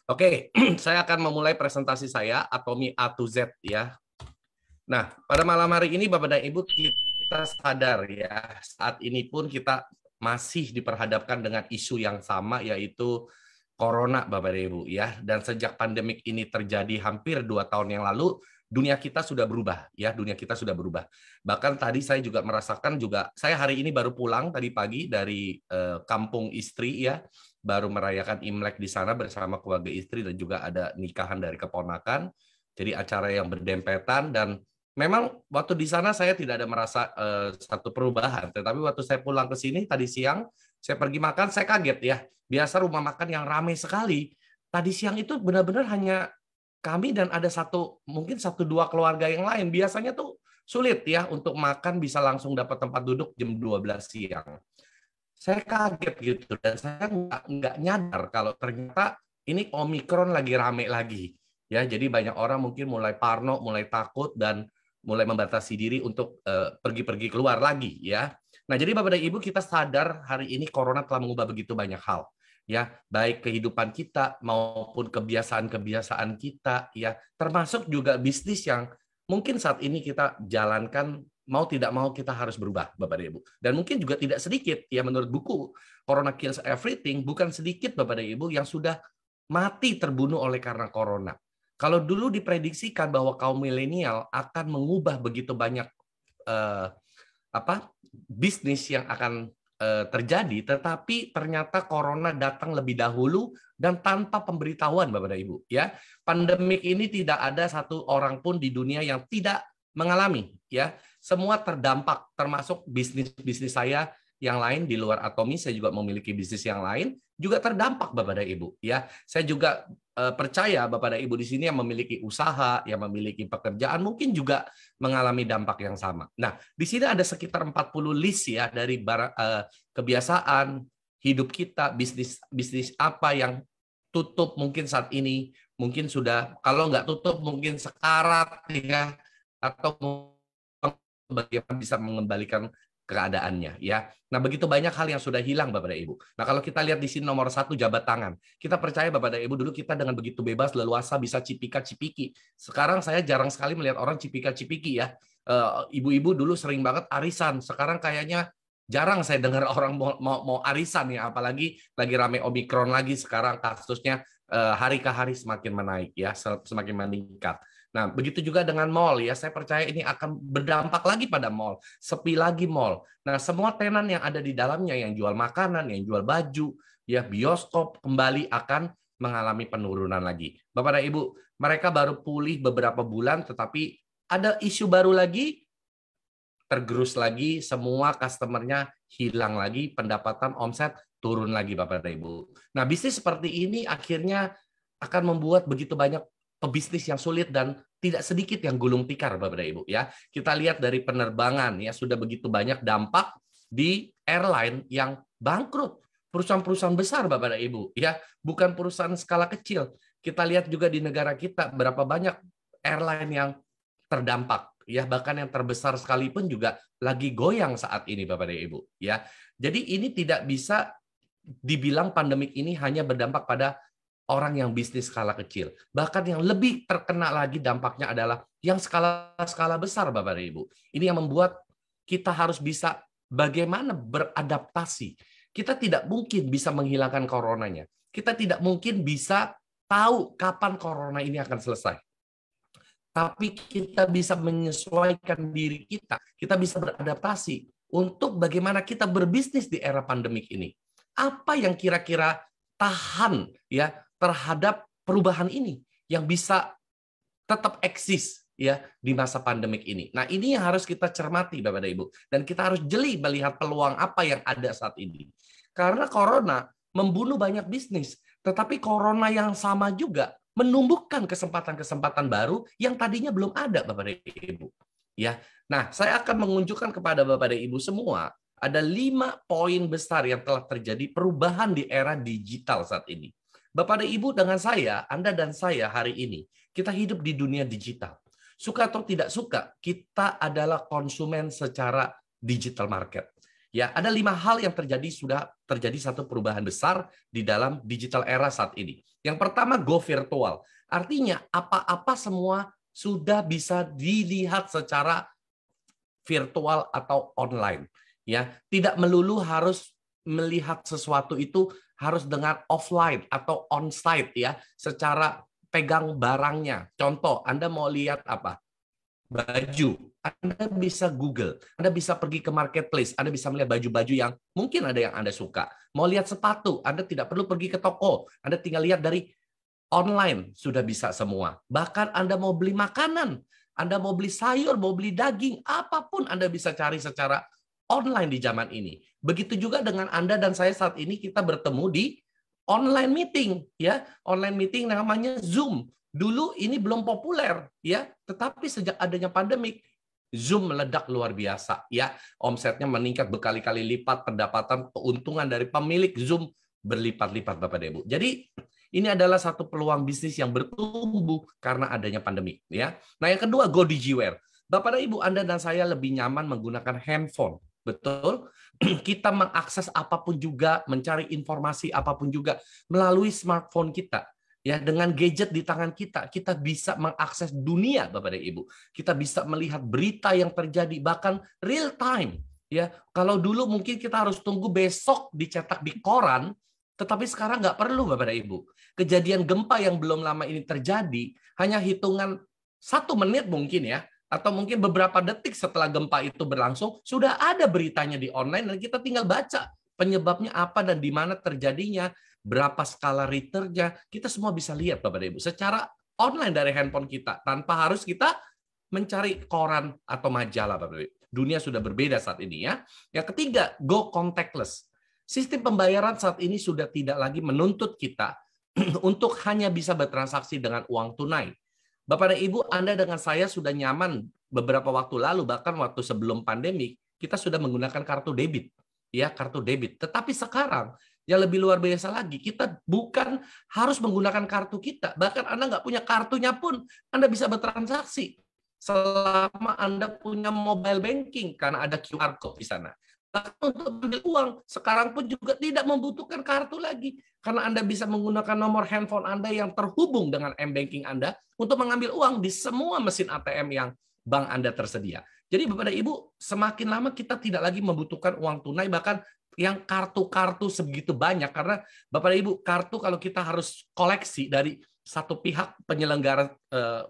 Oke, saya akan memulai presentasi saya, Atomi A to Z ya. Nah, pada malam hari ini Bapak dan Ibu kita sadar ya, saat ini pun kita masih diperhadapkan dengan isu yang sama yaitu Corona Bapak dan Ibu ya. Dan sejak pandemik ini terjadi hampir 2 tahun yang lalu, dunia kita sudah berubah ya, dunia kita sudah berubah. Bahkan tadi saya juga merasakan juga, saya hari ini baru pulang tadi pagi dari kampung istri ya, baru merayakan Imlek di sana bersama keluarga istri dan juga ada nikahan dari keponakan. Jadi acara yang berdempetan dan memang waktu di sana saya tidak ada merasa satu perubahan, tetapi waktu saya pulang ke sini tadi siang, saya pergi makan, saya kaget ya. Biasa rumah makan yang ramai sekali. Tadi siang itu benar-benar hanya kami dan ada mungkin satu dua keluarga yang lain. Biasanya tuh sulit ya untuk makan bisa langsung dapat tempat duduk jam 12 siang. Saya kaget gitu dan saya nggak nyadar kalau ternyata ini Omikron lagi rame lagi ya. Jadi banyak orang mungkin mulai parno, mulai takut dan mulai membatasi diri untuk pergi-pergi keluar lagi ya. Nah, jadi Bapak dan Ibu kita sadar hari ini Corona telah mengubah begitu banyak hal ya, baik kehidupan kita maupun kebiasaan-kebiasaan kita ya, termasuk juga bisnis yang mungkin saat ini kita jalankan mau tidak mau kita harus berubah Bapak dan Ibu. Dan mungkin juga tidak sedikit ya menurut buku Corona Kills Everything, bukan sedikit Bapak dan Ibu yang sudah mati terbunuh oleh karena corona. Kalau dulu diprediksikan bahwa kaum milenial akan mengubah begitu banyak eh, bisnis yang akan terjadi, tetapi ternyata corona datang lebih dahulu dan tanpa pemberitahuan Bapak dan Ibu ya. Pandemik ini tidak ada satu orang pun di dunia yang tidak mengalami ya. Semua terdampak termasuk bisnis saya yang lain di luar Atomi, saya juga memiliki bisnis yang lain juga terdampak Bapak dan Ibu ya. Saya juga percaya Bapak dan Ibu di sini yang memiliki usaha, yang memiliki pekerjaan mungkin juga mengalami dampak yang sama. Nah, di sini ada sekitar 40 list ya dari kebiasaan hidup kita, bisnis apa yang tutup mungkin saat ini, mungkin sudah kalau nggak tutup mungkin sekarat ya, atau bagaimana bisa mengembalikan keadaannya ya. Nah, begitu banyak hal yang sudah hilang Bapak dan Ibu. Nah, kalau kita lihat di sini nomor 1 jabat tangan. Kita percaya Bapak dan Ibu dulu kita dengan begitu bebas leluasa bisa cipika-cipiki. Sekarang saya jarang sekali melihat orang cipika-cipiki ya. Ibu-ibu dulu sering banget arisan. Sekarang kayaknya jarang saya dengar orang mau arisan ya, apalagi lagi rame Omikron lagi sekarang kasusnya hari ke hari semakin menaik ya, semakin meningkat. Nah, begitu juga dengan mall ya. Saya percaya ini akan berdampak lagi pada mall. Sepi lagi mall. Nah, semua tenan yang ada di dalamnya yang jual makanan, yang jual baju, ya bioskop kembali akan mengalami penurunan lagi. Bapak dan Ibu, mereka baru pulih beberapa bulan tetapi ada isu baru lagi, tergerus lagi, semua customernya hilang lagi, pendapatan omset turun lagi Bapak dan Ibu. Nah, bisnis seperti ini akhirnya akan membuat begitu banyak pebisnis yang sulit dan tidak sedikit yang gulung tikar Bapak dan Ibu ya. Kita lihat dari penerbangan ya sudah begitu banyak dampak di airline yang bangkrut. Perusahaan-perusahaan besar Bapak dan Ibu ya, bukan perusahaan skala kecil. Kita lihat juga di negara kita berapa banyak airline yang terdampak ya, bahkan yang terbesar sekalipun juga lagi goyang saat ini Bapak dan Ibu ya. Jadi ini tidak bisa dibilang pandemik ini hanya berdampak pada orang yang bisnis skala kecil. Bahkan yang lebih terkena lagi dampaknya adalah yang skala besar Bapak dan Ibu. Ini yang membuat kita harus bisa bagaimana beradaptasi. Kita tidak mungkin bisa menghilangkan coronanya. Kita tidak mungkin bisa tahu kapan corona ini akan selesai. Tapi kita bisa menyesuaikan diri kita. Kita bisa beradaptasi untuk bagaimana kita berbisnis di era pandemik ini. Apa yang kira-kira tahan ya terhadap perubahan ini yang bisa tetap eksis ya di masa pandemik ini. Nah, ini yang harus kita cermati Bapak dan Ibu, dan kita harus jeli melihat peluang apa yang ada saat ini. Karena corona membunuh banyak bisnis, tetapi corona yang sama juga menumbuhkan kesempatan-kesempatan baru yang tadinya belum ada Bapak dan Ibu. Ya. Nah, saya akan menunjukkan kepada Bapak dan Ibu semua ada 5 poin besar yang telah terjadi perubahan di era digital saat ini. Bapak dan Ibu dengan saya, Anda dan saya hari ini, kita hidup di dunia digital. Suka atau tidak suka, kita adalah konsumen secara digital market. Ya, ada 5 hal yang sudah terjadi satu perubahan besar di dalam digital era saat ini. Yang pertama, go virtual. Artinya apa-apa semua sudah bisa dilihat secara virtual atau online. Ya, tidak melulu harus melihat sesuatu itu harus dengan offline atau on-site ya, secara pegang barangnya. Contoh, Anda mau lihat apa? Baju, Anda bisa Google, Anda bisa pergi ke marketplace, Anda bisa melihat baju-baju yang mungkin ada yang Anda suka. Mau lihat sepatu, Anda tidak perlu pergi ke toko, Anda tinggal lihat dari online, sudah bisa semua. Bahkan Anda mau beli makanan, Anda mau beli sayur, mau beli daging, apapun Anda bisa cari secara online di zaman ini. Begitu juga dengan Anda dan saya saat ini kita bertemu di online meeting, ya, online meeting namanya Zoom. Dulu ini belum populer, ya, tetapi sejak adanya pandemik, Zoom meledak luar biasa, ya, omsetnya meningkat berkali-kali lipat, pendapatan keuntungan dari pemilik Zoom berlipat-lipat, Bapak dan Ibu. Jadi ini adalah satu peluang bisnis yang bertumbuh karena adanya pandemi, ya. Nah, yang kedua, go digiware. Bapak dan Ibu, Anda dan saya lebih nyaman menggunakan handphone, betul? Kita mengakses apapun juga, mencari informasi apapun juga melalui smartphone kita. Ya, dengan gadget di tangan kita, kita bisa mengakses dunia, Bapak dan Ibu. Kita bisa melihat berita yang terjadi bahkan real time. Ya, kalau dulu mungkin kita harus tunggu besok dicetak di koran, tetapi sekarang nggak perlu, Bapak dan Ibu. Kejadian gempa yang belum lama ini terjadi, hanya hitungan 1 menit mungkin ya, atau mungkin beberapa detik setelah gempa itu berlangsung, sudah ada beritanya di online dan kita tinggal baca penyebabnya apa dan di mana terjadinya, berapa skala Richternya, kita semua bisa lihat, Bapak dan Ibu, secara online dari handphone kita, tanpa harus kita mencari koran atau majalah, Bapak dan Ibu. Dunia sudah berbeda saat ini ya. Yang ketiga, go contactless. Sistem pembayaran saat ini sudah tidak lagi menuntut kita untuk hanya bisa bertransaksi dengan uang tunai. Bapak dan Ibu, Anda dengan saya sudah nyaman beberapa waktu lalu, bahkan waktu sebelum pandemi, kita sudah menggunakan kartu debit. Ya, kartu debit. Tetapi sekarang, yang lebih luar biasa lagi, kita bukan harus menggunakan kartu kita. Bahkan Anda nggak punya kartunya pun, Anda bisa bertransaksi. Selama Anda punya mobile banking, karena ada QR code di sana. Bahkan untuk ambil uang, sekarang pun juga tidak membutuhkan kartu lagi. Karena Anda bisa menggunakan nomor handphone Anda yang terhubung dengan M-Banking Anda untuk mengambil uang di semua mesin ATM yang bank Anda tersedia. Jadi Bapak dan Ibu, semakin lama kita tidak lagi membutuhkan uang tunai, bahkan yang kartu-kartu sebegitu banyak. Karena Bapak dan Ibu, kartu kalau kita harus koleksi dari satu pihak penyelenggara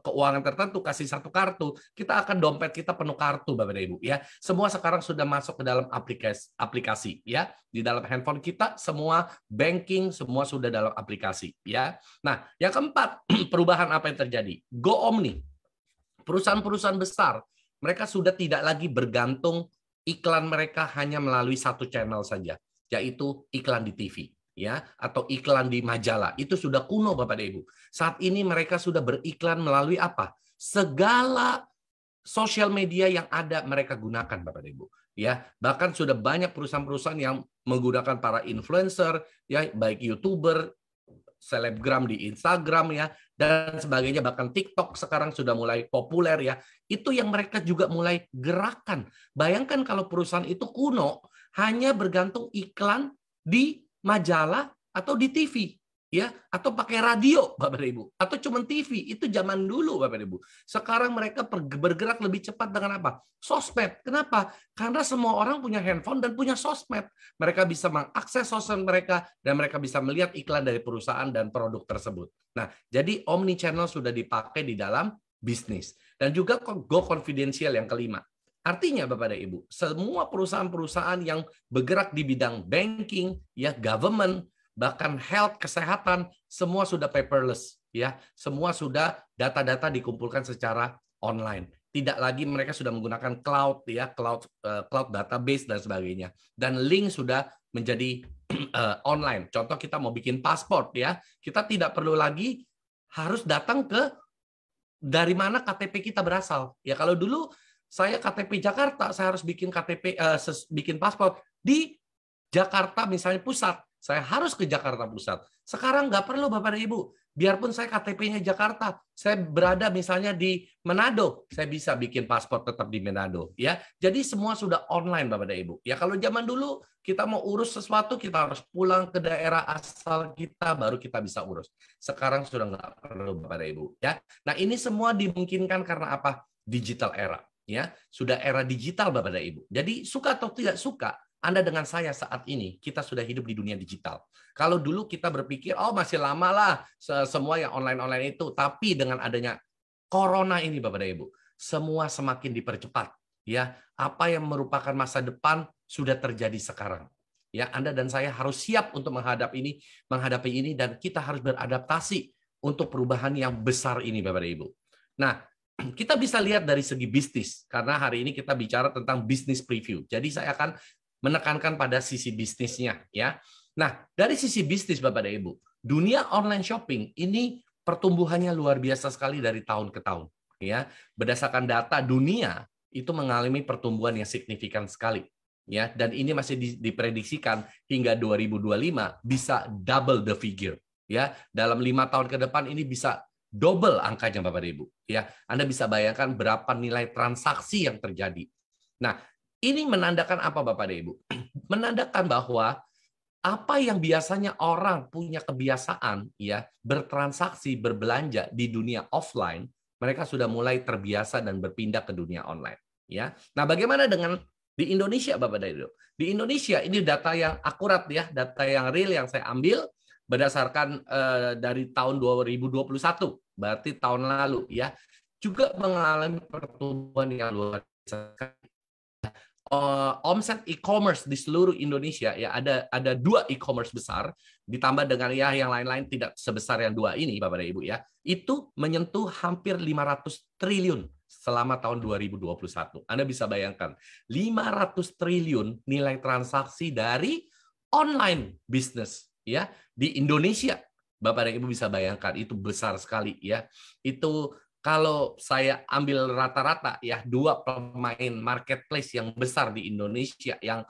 keuangan tertentu kasih satu kartu, kita akan dompet kita penuh kartu, Bapak dan Ibu ya. Semua sekarang sudah masuk ke dalam aplikasi ya. Di dalam handphone kita semua banking semua sudah dalam aplikasi ya. Nah, yang keempat, perubahan apa yang terjadi? Go omni. Perusahaan-perusahaan besar, mereka sudah tidak lagi bergantung iklan mereka hanya melalui satu channel saja, yaitu iklan di TV. Ya, atau iklan di majalah, itu sudah kuno Bapak dan Ibu. Saat ini mereka sudah beriklan melalui apa? Segala sosial media yang ada mereka gunakan Bapak dan Ibu. Ya, bahkan sudah banyak perusahaan-perusahaan yang menggunakan para influencer, ya, baik YouTuber, selebgram di Instagram ya, dan sebagainya, bahkan TikTok sekarang sudah mulai populer ya. Itu yang mereka juga mulai gerakan. Bayangkan kalau perusahaan itu kuno, hanya bergantung iklan di majalah atau di TV ya, atau pakai radio Bapak dan Ibu, atau cuma TV, itu zaman dulu Bapak dan Ibu. Sekarang mereka bergerak lebih cepat dengan apa? Sosmed. Kenapa? Karena semua orang punya handphone dan punya sosmed. Mereka bisa mengakses sosmed mereka dan mereka bisa melihat iklan dari perusahaan dan produk tersebut. Nah, jadi omni channel sudah dipakai di dalam bisnis. Dan juga go confidential yang kelima. Artinya Bapak dan Ibu, semua perusahaan-perusahaan yang bergerak di bidang banking, ya, government, bahkan health, kesehatan, semua sudah paperless, ya. Semua sudah data-data dikumpulkan secara online. Tidak lagi mereka sudah menggunakan cloud, ya, cloud database dan sebagainya. Dan link sudah menjadi online. Contoh kita mau bikin paspor, ya, kita tidak perlu lagi harus datang ke dari mana KTP kita berasal. Ya, kalau dulu saya KTP Jakarta, saya harus bikin bikin paspor di Jakarta misalnya pusat. Saya harus ke Jakarta Pusat. Sekarang nggak perlu Bapak dan Ibu. Biarpun saya KTP-nya Jakarta, saya berada misalnya di Manado, saya bisa bikin paspor tetap di Manado, ya. Jadi semua sudah online, Bapak dan Ibu. Ya kalau zaman dulu kita mau urus sesuatu, kita harus pulang ke daerah asal kita, baru kita bisa urus. Sekarang sudah nggak perlu, Bapak dan Ibu, ya. Nah ini semua dimungkinkan karena apa? Digital era, ya. Sudah era digital, Bapak dan Ibu. Jadi suka atau tidak suka, Anda dengan saya saat ini, kita sudah hidup di dunia digital. Kalau dulu kita berpikir, oh masih lama lah semua yang online-online itu. Tapi dengan adanya Corona ini, Bapak dan Ibu, semua semakin dipercepat. Ya, apa yang merupakan masa depan sudah terjadi sekarang. Ya, Anda dan saya harus siap untuk menghadapi ini, dan kita harus beradaptasi untuk perubahan yang besar ini, Bapak dan Ibu. Nah, kita bisa lihat dari segi bisnis, karena hari ini kita bicara tentang bisnis preview. Jadi saya akan menekankan pada sisi bisnisnya, ya. Nah, dari sisi bisnis, Bapak dan Ibu, dunia online shopping ini pertumbuhannya luar biasa sekali dari tahun ke tahun, ya. Berdasarkan data dunia itu mengalami pertumbuhan yang signifikan sekali, ya. Dan ini masih diprediksikan hingga 2025 bisa double the figure, ya. Dalam 5 tahun ke depan ini bisa double angkanya, Bapak dan Ibu, ya. Anda bisa bayangkan berapa nilai transaksi yang terjadi. Nah, ini menandakan apa, Bapak dan Ibu? Menandakan bahwa apa yang biasanya orang punya kebiasaan ya bertransaksi, berbelanja di dunia offline, mereka sudah mulai terbiasa dan berpindah ke dunia online, ya. Nah, bagaimana dengan di Indonesia, Bapak dan Ibu? Di Indonesia ini data yang akurat ya, data yang real yang saya ambil berdasarkan dari tahun 2021, berarti tahun lalu ya, juga mengalami pertumbuhan yang luar biasa. Omset e-commerce di seluruh Indonesia ya ada 2 e-commerce besar ditambah dengan ya yang lain-lain tidak sebesar yang 2 ini, Bapak dan Ibu, ya. Itu menyentuh hampir 500 triliun selama tahun 2021. Anda bisa bayangkan 500 triliun nilai transaksi dari online business ya di Indonesia. Bapak dan Ibu bisa bayangkan itu besar sekali ya. Itu kalau saya ambil rata-rata ya 2 pemain marketplace yang besar di Indonesia yang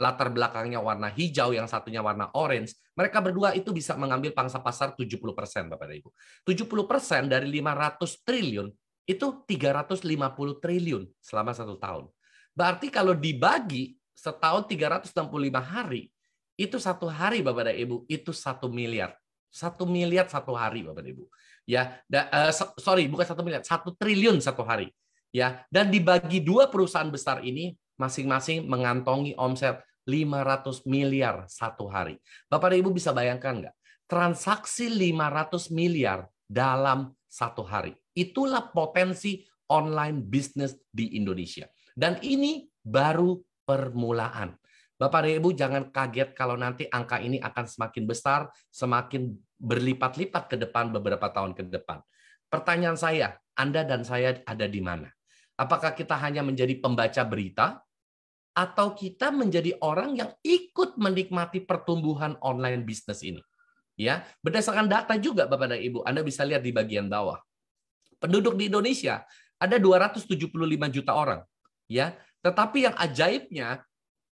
latar belakangnya warna hijau, yang satunya warna orange, mereka berdua itu bisa mengambil pangsa pasar 70%, Bapak dan Ibu. 70% dari 500 triliun itu 350 triliun selama 1 tahun. Berarti kalau dibagi setahun 365 hari, itu 1 hari, Bapak dan Ibu, itu 1 miliar. 1 miliar 1 hari, Bapak dan Ibu. Ya, sorry, bukan 1 miliar, 1 triliun 1 hari. Ya, dan dibagi 2 perusahaan besar ini masing-masing mengantongi omset 500 miliar 1 hari. Bapak dan Ibu bisa bayangkan nggak? Transaksi 500 miliar dalam 1 hari. Itulah potensi online bisnis di Indonesia. Dan ini baru permulaan. Bapak dan Ibu jangan kaget kalau nanti angka ini akan semakin besar, semakin berlipat-lipat ke depan beberapa tahun ke depan. Pertanyaan saya, Anda dan saya ada di mana? Apakah kita hanya menjadi pembaca berita atau kita menjadi orang yang ikut menikmati pertumbuhan online bisnis ini? Ya, berdasarkan data juga Bapak dan Ibu, Anda bisa lihat di bagian bawah. Penduduk di Indonesia ada 275 juta orang, ya. Tetapi yang ajaibnya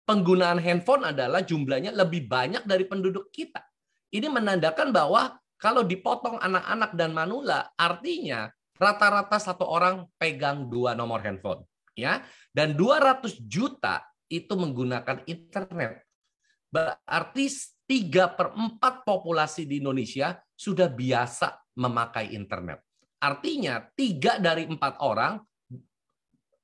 penggunaan handphone adalah jumlahnya lebih banyak dari penduduk kita. Ini menandakan bahwa kalau dipotong anak-anak dan manula, artinya rata-rata 1 orang pegang 2 nomor handphone, ya. Dan 200 juta itu menggunakan internet. Berarti 3/4 populasi di Indonesia sudah biasa memakai internet. Artinya 3 dari 4 orang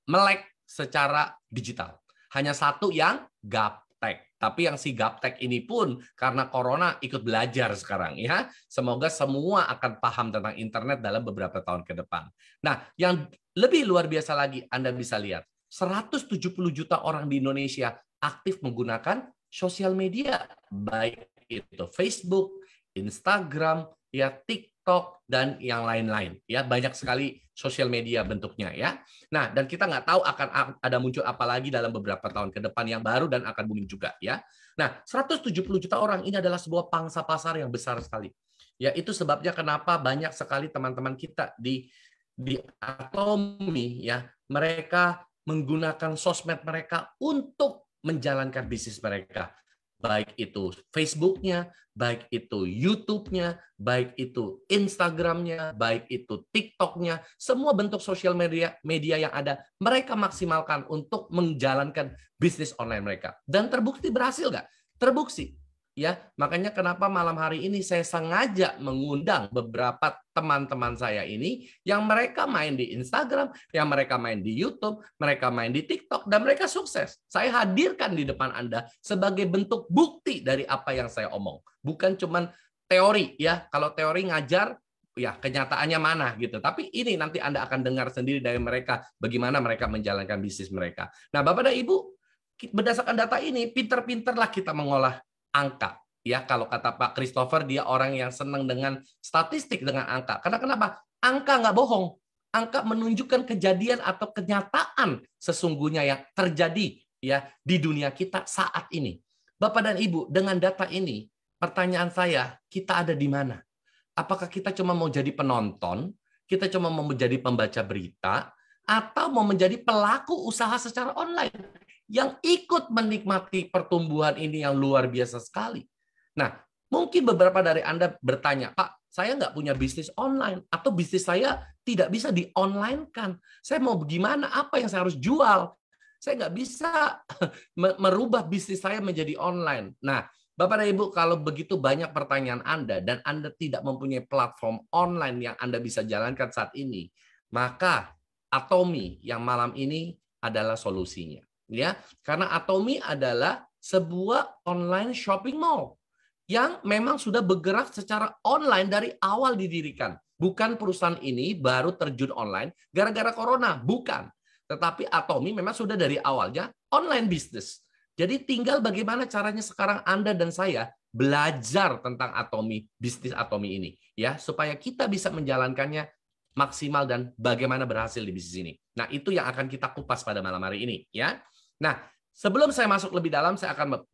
melek secara digital. Hanya 1 yang gaptek. Tapi yang si gaptek ini pun karena corona ikut belajar sekarang ya. Semoga semua akan paham tentang internet dalam beberapa tahun ke depan. Nah, yang lebih luar biasa lagi Anda bisa lihat, 170 juta orang di Indonesia aktif menggunakan sosial media, baik itu Facebook, Instagram, ya TikTok dan yang lain-lain. Ya, banyak sekali sosial media bentuknya ya. Nah, dan kita nggak tahu akan ada muncul apa lagi dalam beberapa tahun ke depan yang baru dan akan booming juga ya. Nah, 170 juta orang ini adalah sebuah pangsa pasar yang besar sekali. Ya, itu sebabnya kenapa banyak sekali teman-teman kita di Atomy ya, mereka menggunakan sosmed mereka untuk menjalankan bisnis mereka. baik itu Facebook-nya, baik itu YouTube-nya, baik itu Instagram-nya, baik itu TikTok-nya, semua bentuk sosial media yang ada, mereka maksimalkan untuk menjalankan bisnis online mereka. Dan terbukti berhasil nggak? Terbukti. Ya, makanya kenapa malam hari ini saya sengaja mengundang beberapa teman-teman saya ini yang mereka main di Instagram, yang mereka main di YouTube, mereka main di TikTok, dan mereka sukses. Saya hadirkan di depan Anda sebagai bentuk bukti dari apa yang saya omong. Bukan cuman teori ya. Kalau teori ngajar, ya kenyataannya mana gitu. Tapi ini nanti Anda akan dengar sendiri dari mereka bagaimana mereka menjalankan bisnis mereka. Nah, Bapak dan Ibu, berdasarkan data ini, pinter-pinterlah kita mengolah angka. Ya, kalau kata Pak Christopher, dia orang yang senang dengan statistik, dengan angka. Karena kenapa? Angka nggak bohong. Angka menunjukkan kejadian atau kenyataan sesungguhnya yang terjadi ya di dunia kita saat ini. Bapak dan Ibu, dengan data ini, pertanyaan saya, kita ada di mana? Apakah kita cuma mau jadi penonton, kita cuma mau menjadi pembaca berita, atau mau menjadi pelaku usaha secara online yang ikut menikmati pertumbuhan ini yang luar biasa sekali? Nah, mungkin beberapa dari Anda bertanya, Pak, saya nggak punya bisnis online, atau bisnis saya tidak bisa di-online-kan. Saya mau bagaimana? Apa yang saya harus jual? Saya nggak bisa merubah bisnis saya menjadi online. Nah, Bapak dan Ibu, kalau begitu banyak pertanyaan Anda, dan Anda tidak mempunyai platform online yang Anda bisa jalankan saat ini, maka Atomi yang malam ini adalah solusinya. Ya, karena Atomi adalah sebuah online shopping mall yang memang sudah bergerak secara online dari awal didirikan. Bukan perusahaan ini baru terjun online gara-gara corona, bukan. Tetapi Atomi memang sudah dari awalnya online bisnis. Jadi tinggal bagaimana caranya sekarang Anda dan saya belajar tentang Atomi, bisnis Atomi ini, ya, supaya kita bisa menjalankannya maksimal dan bagaimana berhasil di bisnis ini. Nah, itu yang akan kita kupas pada malam hari ini, ya. Nah, sebelum saya masuk lebih dalam, saya akan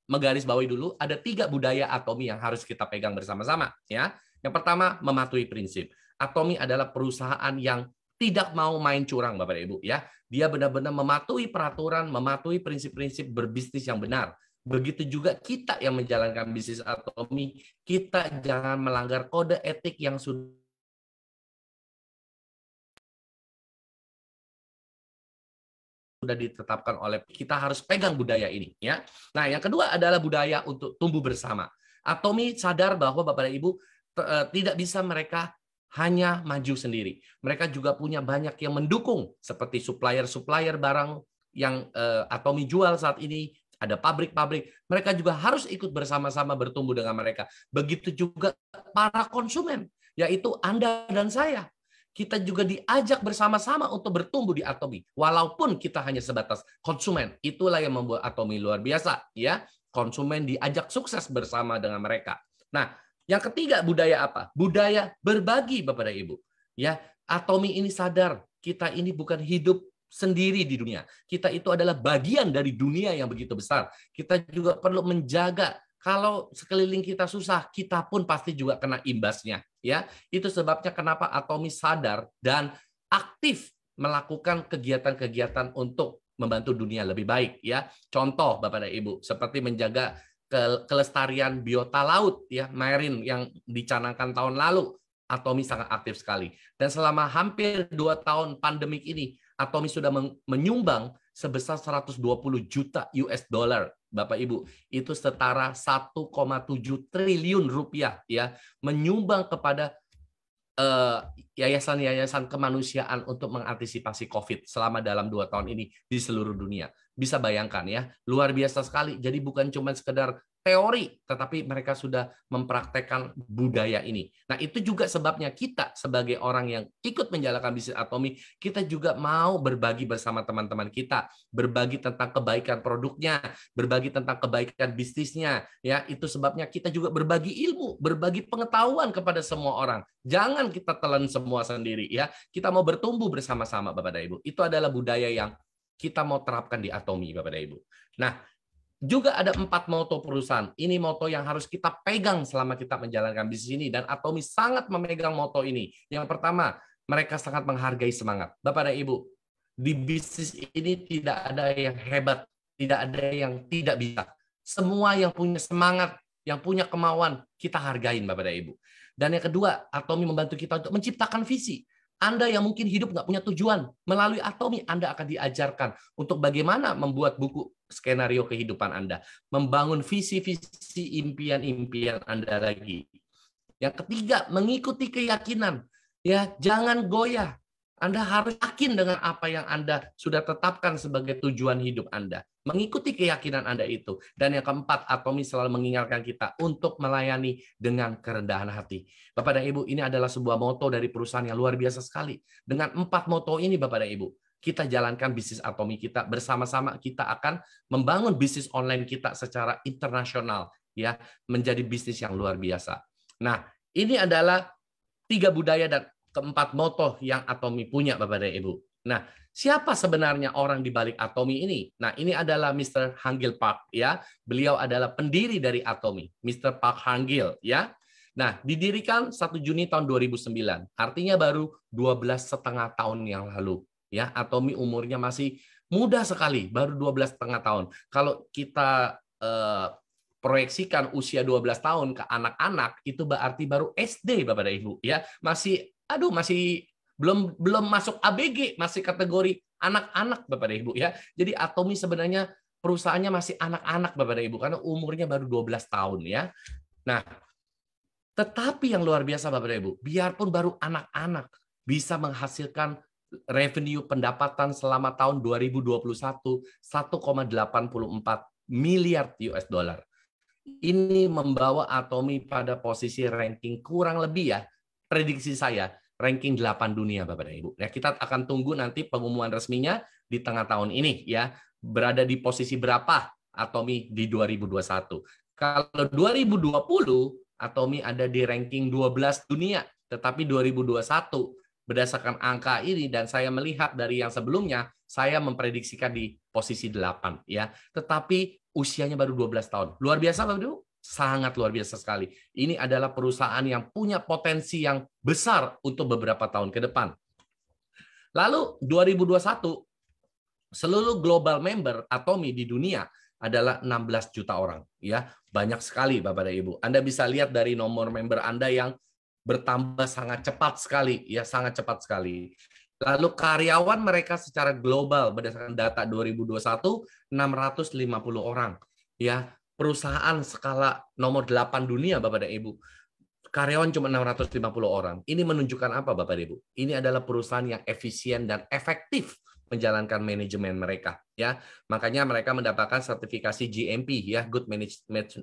menggarisbawahi dulu ada 3 budaya Atomi yang harus kita pegang bersama-sama, ya. Yang pertama, mematuhi prinsip. Atomi adalah perusahaan yang tidak mau main curang, Bapak dan Ibu, ya. Dia benar-benar mematuhi peraturan, mematuhi prinsip-prinsip berbisnis yang benar. Begitu juga kita yang menjalankan bisnis Atomi, kita jangan melanggar kode etik yang sudah ditetapkan oleh kita. Harus pegang budaya ini, ya. Nah, yang kedua adalah budaya untuk tumbuh bersama. Atomi sadar bahwa Bapak dan Ibu tidak bisa mereka hanya maju sendiri. Mereka juga punya banyak yang mendukung seperti supplier-supplier barang yang Atomi jual saat ini, ada pabrik-pabrik. Mereka juga harus ikut bersama-sama bertumbuh dengan mereka. Begitu juga para konsumen, yaitu Anda dan saya. Kita juga diajak bersama-sama untuk bertumbuh di Atomi. Walaupun kita hanya sebatas konsumen. Itulah yang membuat Atomi luar biasa, ya. Konsumen diajak sukses bersama dengan mereka. Nah, yang ketiga budaya apa? Budaya berbagi, Bapak dan Ibu. Ya, Atomi ini sadar kita ini bukan hidup sendiri di dunia. Kita itu adalah bagian dari dunia yang begitu besar. Kita juga perlu menjaga. Kalau sekeliling kita susah, kita pun pasti juga kena imbasnya. Ya, itu sebabnya kenapa Atomi sadar dan aktif melakukan kegiatan-kegiatan untuk membantu dunia lebih baik. Ya, contoh Bapak dan Ibu, seperti menjaga kelestarian biota laut, ya, marine yang dicanangkan tahun lalu. Atomi sangat aktif sekali. Dan selama hampir 2 tahun pandemik ini, Atomi sudah menyumbang sebesar 120 juta US dollar, Bapak Ibu. Itu setara 1,7 triliun rupiah, ya, menyumbang kepada yayasan-yayasan kemanusiaan untuk mengantisipasi COVID selama dalam 2 tahun ini di seluruh dunia. Bisa bayangkan, ya, luar biasa sekali. Jadi bukan cuma sekedar teori, tetapi mereka sudah mempraktekkan budaya ini. Nah, itu juga sebabnya kita sebagai orang yang ikut menjalankan bisnis Atomi, kita juga mau berbagi bersama teman-teman kita, berbagi tentang kebaikan produknya, berbagi tentang kebaikan bisnisnya, ya. Itu sebabnya kita juga berbagi ilmu, berbagi pengetahuan kepada semua orang. Jangan kita telan semua sendiri, ya. Kita mau bertumbuh bersama-sama, Bapak dan Ibu. Itu adalah budaya yang kita mau terapkan di Atomi, Bapak dan Ibu. Nah, juga ada 4 moto perusahaan. Ini moto yang harus kita pegang selama kita menjalankan bisnis ini. Dan Atomi sangat memegang moto ini. Yang pertama, mereka sangat menghargai semangat. Bapak dan Ibu, di bisnis ini tidak ada yang hebat, tidak ada yang tidak bisa. Semua yang punya semangat, yang punya kemauan, kita hargain Bapak dan Ibu. Dan yang kedua, Atomi membantu kita untuk menciptakan visi. Anda yang mungkin hidup nggak punya tujuan, melalui Atomi Anda akan diajarkan untuk bagaimana membuat buku skenario kehidupan Anda, membangun visi-visi impian-impian Anda lagi. Yang ketiga, mengikuti keyakinan. Ya, jangan goyah. Anda harus yakin dengan apa yang Anda sudah tetapkan sebagai tujuan hidup Anda. Mengikuti keyakinan Anda itu. Dan yang keempat, Atomi selalu mengingatkan kita untuk melayani dengan kerendahan hati. Bapak dan Ibu, ini adalah sebuah moto dari perusahaan yang luar biasa sekali. Dengan 4 moto ini, Bapak dan Ibu, kita jalankan bisnis Atomi kita bersama-sama. Kita akan membangun bisnis online kita secara internasional, ya, menjadi bisnis yang luar biasa. Nah, ini adalah 3 budaya dan keempat moto yang Atomi punya, Bapak dan Ibu. Nah, siapa sebenarnya orang di balik Atomi ini? Nah, ini adalah Mr. Hangil Park, ya. Beliau adalah pendiri dari Atomi, Mr. Park Hangil, ya. Nah, didirikan 1 Juni tahun 2009. Artinya baru 12,5 tahun yang lalu, ya. Atomi umurnya masih muda sekali, baru 12,5 tahun. Kalau kita proyeksikan usia 12 tahun ke anak-anak, itu berarti baru SD, Bapak dan Ibu, ya. Masih belum masuk ABG, masih kategori anak-anak, Bapak dan Ibu, ya. Jadi Atomi sebenarnya perusahaannya masih anak-anak, Bapak dan Ibu, karena umurnya baru 12 tahun, ya. Nah, tetapi yang luar biasa, Bapak dan Ibu, biarpun baru anak-anak bisa menghasilkan revenue pendapatan selama tahun 2021 1,84 miliar US dollar. Ini membawa Atomi pada posisi ranking kurang lebih, ya, prediksi saya ranking 8 dunia, Bapak dan Ibu. Ya, kita akan tunggu nanti pengumuman resminya di tengah tahun ini, ya, berada di posisi berapa Atomi di 2021. Kalau 2020 Atomi ada di ranking 12 dunia, tetapi 2021 berdasarkan angka ini dan saya melihat dari yang sebelumnya, saya memprediksikan di posisi 8, ya. Tetapi usianya baru 12 tahun. Luar biasa, Bapak Ibu? Sangat luar biasa sekali. Ini adalah perusahaan yang punya potensi yang besar untuk beberapa tahun ke depan. Lalu 2021, seluruh global member Atomi di dunia adalah 16 juta orang. Ya, banyak sekali, Bapak dan Ibu. Anda bisa lihat dari nomor member Anda yang bertambah sangat cepat sekali, ya, sangat cepat sekali. Lalu karyawan mereka secara global berdasarkan data 2021 650 orang. Ya, perusahaan skala nomor 8 dunia, Bapak dan Ibu. Karyawan cuma 650 orang. Ini menunjukkan apa, Bapak dan Ibu? Ini adalah perusahaan yang efisien dan efektif menjalankan manajemen mereka, ya. Makanya mereka mendapatkan sertifikasi GMP, ya, Good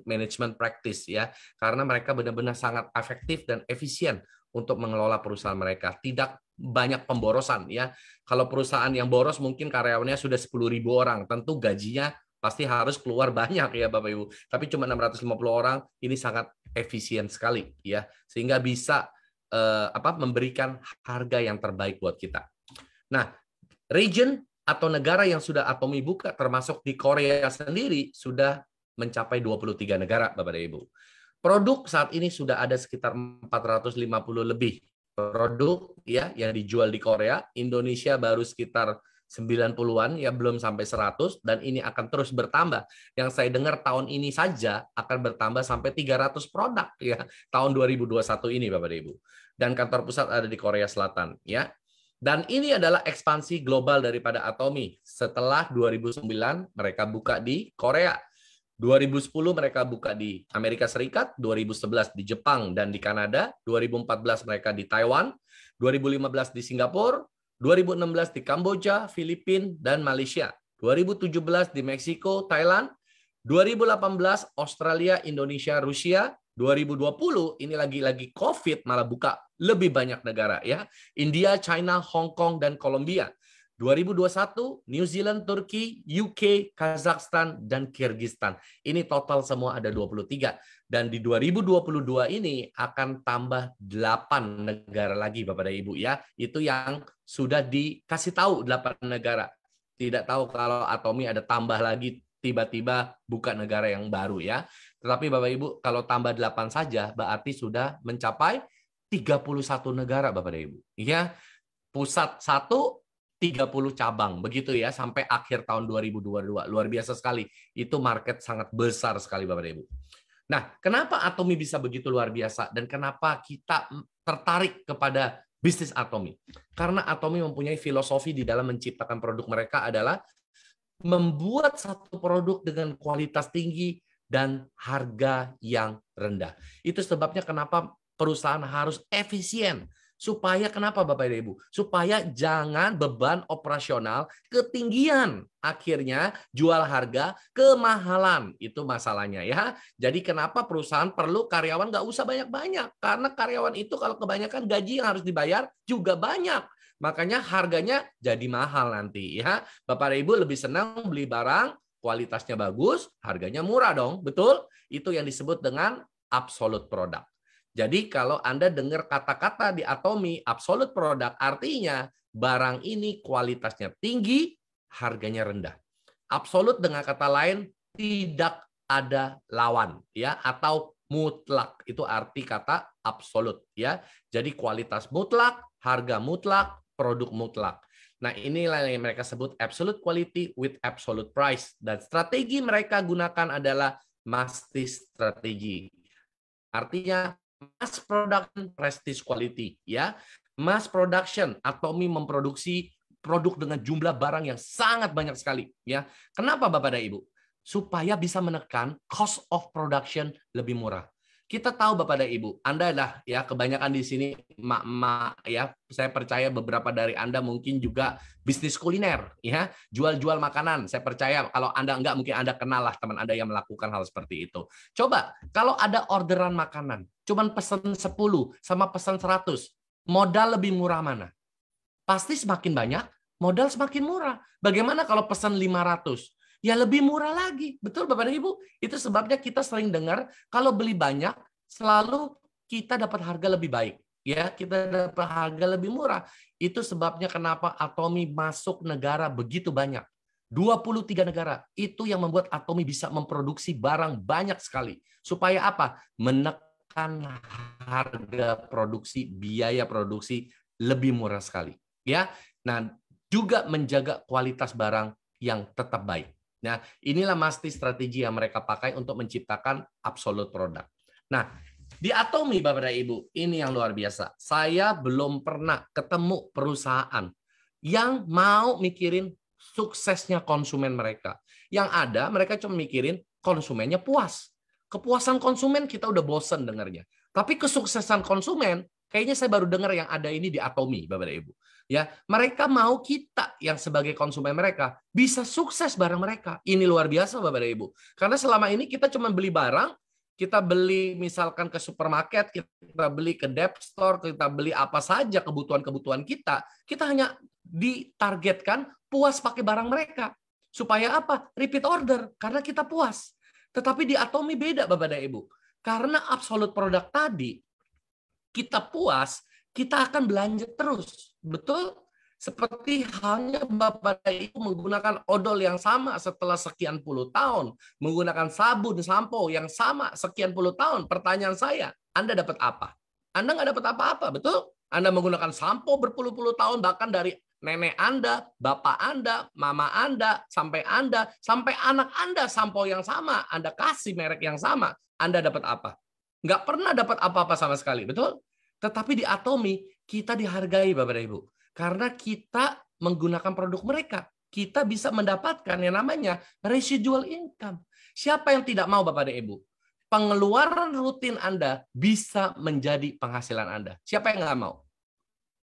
Management Practice, ya. Karena mereka benar-benar sangat efektif dan efisien untuk mengelola perusahaan mereka. Tidak banyak pemborosan, ya. Kalau perusahaan yang boros mungkin karyawannya sudah 10.000 orang, tentu gajinya pasti harus keluar banyak, ya, Bapak Ibu. Tapi cuma 650 orang, ini sangat efisien sekali, ya. Sehingga bisa memberikan harga yang terbaik buat kita. Nah, region atau negara yang sudah Atomi buka, termasuk di Korea sendiri, sudah mencapai 23 negara, Bapak dan Ibu. Produk saat ini sudah ada sekitar 450 lebih produk, ya, yang dijual di Korea. Indonesia baru sekitar 90-an, ya, belum sampai 100, dan ini akan terus bertambah. Yang saya dengar tahun ini saja akan bertambah sampai 300 produk, ya, tahun 2021 ini, Bapak dan Ibu. Dan kantor pusat ada di Korea Selatan, ya. Dan ini adalah ekspansi global daripada Atomi. Setelah 2009 mereka buka di Korea, 2010 mereka buka di Amerika Serikat, 2011 di Jepang dan di Kanada, 2014 mereka di Taiwan, 2015 di Singapura, 2016 di Kamboja, Filipina, dan Malaysia, 2017 di Meksiko, Thailand, 2018 Australia, Indonesia, Rusia, 2020 ini lagi-lagi COVID malah buka lebih banyak negara, ya. India, China, Hong Kong, dan Kolombia. 2021 New Zealand, Turki, UK, Kazakhstan, dan Kyrgyzstan. Ini total semua ada 23. Dan di 2022 ini akan tambah 8 negara lagi, Bapak dan Ibu, ya. Itu yang sudah dikasih tahu 8 negara. Tidak tahu kalau Atomi ada tambah lagi tiba-tiba buka negara yang baru, ya. Tetapi Bapak Ibu, kalau tambah 8 saja berarti sudah mencapai 31 negara, Bapak dan Ibu. Ya, pusat 1, 30 cabang, begitu ya, sampai akhir tahun 2022. Luar biasa sekali. Itu market sangat besar sekali, Bapak dan Ibu. Nah, kenapa Atomy bisa begitu luar biasa? Dan kenapa kita tertarik kepada bisnis Atomy? Karena Atomy mempunyai filosofi di dalam menciptakan produk mereka adalah membuat satu produk dengan kualitas tinggi dan harga yang rendah. Itu sebabnya kenapa perusahaan harus efisien. Supaya kenapa Bapak dan Ibu? Supaya jangan beban operasional ketinggian. Akhirnya jual harga kemahalan. Itu masalahnya ya. Jadi kenapa perusahaan perlu karyawan nggak usah banyak-banyak. Karena karyawan itu kalau kebanyakan gaji yang harus dibayar juga banyak. Makanya harganya jadi mahal nanti ya. Bapak dan Ibu lebih senang beli barang kualitasnya bagus, harganya murah dong. Betul? Itu yang disebut dengan absolute product. Jadi kalau Anda dengar kata-kata di Atomy absolute product, artinya barang ini kualitasnya tinggi, harganya rendah. Absolute dengan kata lain tidak ada lawan ya, atau mutlak. Itu arti kata absolute ya. Jadi kualitas mutlak, harga mutlak, produk mutlak. Nah, inilah yang mereka sebut absolute quality with absolute price. Dan strategi mereka gunakan adalah MASTI strategi. Artinya mass production prestige quality ya. Mass production, Atomy memproduksi produk dengan jumlah barang yang sangat banyak sekali ya. Kenapa Bapak dan Ibu? Supaya bisa menekan cost of production lebih murah. Kita tahu Bapak dan Ibu, Anda lah ya, kebanyakan di sini emak-emak ya. Saya percaya beberapa dari Anda mungkin juga bisnis kuliner ya, jual-jual makanan. Saya percaya kalau Anda enggak, mungkin Anda kenal lah teman Anda yang melakukan hal seperti itu. Coba kalau ada orderan makanan, cuman pesan 10 sama pesan 100, modal lebih murah mana? Pasti semakin banyak, modal semakin murah. Bagaimana kalau pesan 500? Ya lebih murah lagi. Betul Bapak dan Ibu? Itu sebabnya kita sering dengar kalau beli banyak selalu kita dapat harga lebih baik. Ya, kita dapat harga lebih murah. Itu sebabnya kenapa Atomy masuk negara begitu banyak. 23 negara. Itu yang membuat Atomy bisa memproduksi barang banyak sekali. Supaya apa? Menekan harga produksi, biaya produksi lebih murah sekali. Ya. Nah, juga menjaga kualitas barang yang tetap baik. Nah, inilah MASTI strategi yang mereka pakai untuk menciptakan absolute product. Nah, di Atomy, Bapak dan Ibu, ini yang luar biasa. Saya belum pernah ketemu perusahaan yang mau mikirin suksesnya konsumen mereka. Yang ada, mereka cuma mikirin konsumennya puas. Kepuasan konsumen kita udah bosen dengarnya. Tapi kesuksesan konsumen, kayaknya saya baru dengar yang ada ini di Atomy, Bapak dan Ibu. Ya, mereka mau kita yang sebagai konsumen mereka bisa sukses bareng mereka. Ini luar biasa Bapak dan Ibu. Karena selama ini kita cuma beli barang, kita beli misalkan ke supermarket, kita beli ke dep store, kita beli apa saja kebutuhan-kebutuhan kita hanya ditargetkan puas pakai barang mereka. Supaya apa? Repeat order, karena kita puas. Tetapi di Atomy beda Bapak dan Ibu. Karena absolute product tadi, kita puas, kita akan belanja terus. Betul? Seperti halnya Bapak dan Ibu menggunakan odol yang sama setelah sekian puluh tahun. Menggunakan sabun, sampo yang sama sekian puluh tahun. Pertanyaan saya, Anda dapat apa? Anda nggak dapat apa-apa, betul? Anda menggunakan sampo berpuluh-puluh tahun, bahkan dari nenek Anda, bapak Anda, mama Anda, sampai anak Anda, sampo yang sama. Anda kasih merek yang sama. Anda dapat apa? Nggak pernah dapat apa-apa sama sekali, betul? Tetapi di Atomy, kita dihargai Bapak dan Ibu. Karena kita menggunakan produk mereka. Kita bisa mendapatkan yang namanya residual income. Siapa yang tidak mau Bapak dan Ibu? Pengeluaran rutin Anda bisa menjadi penghasilan Anda. Siapa yang nggak mau?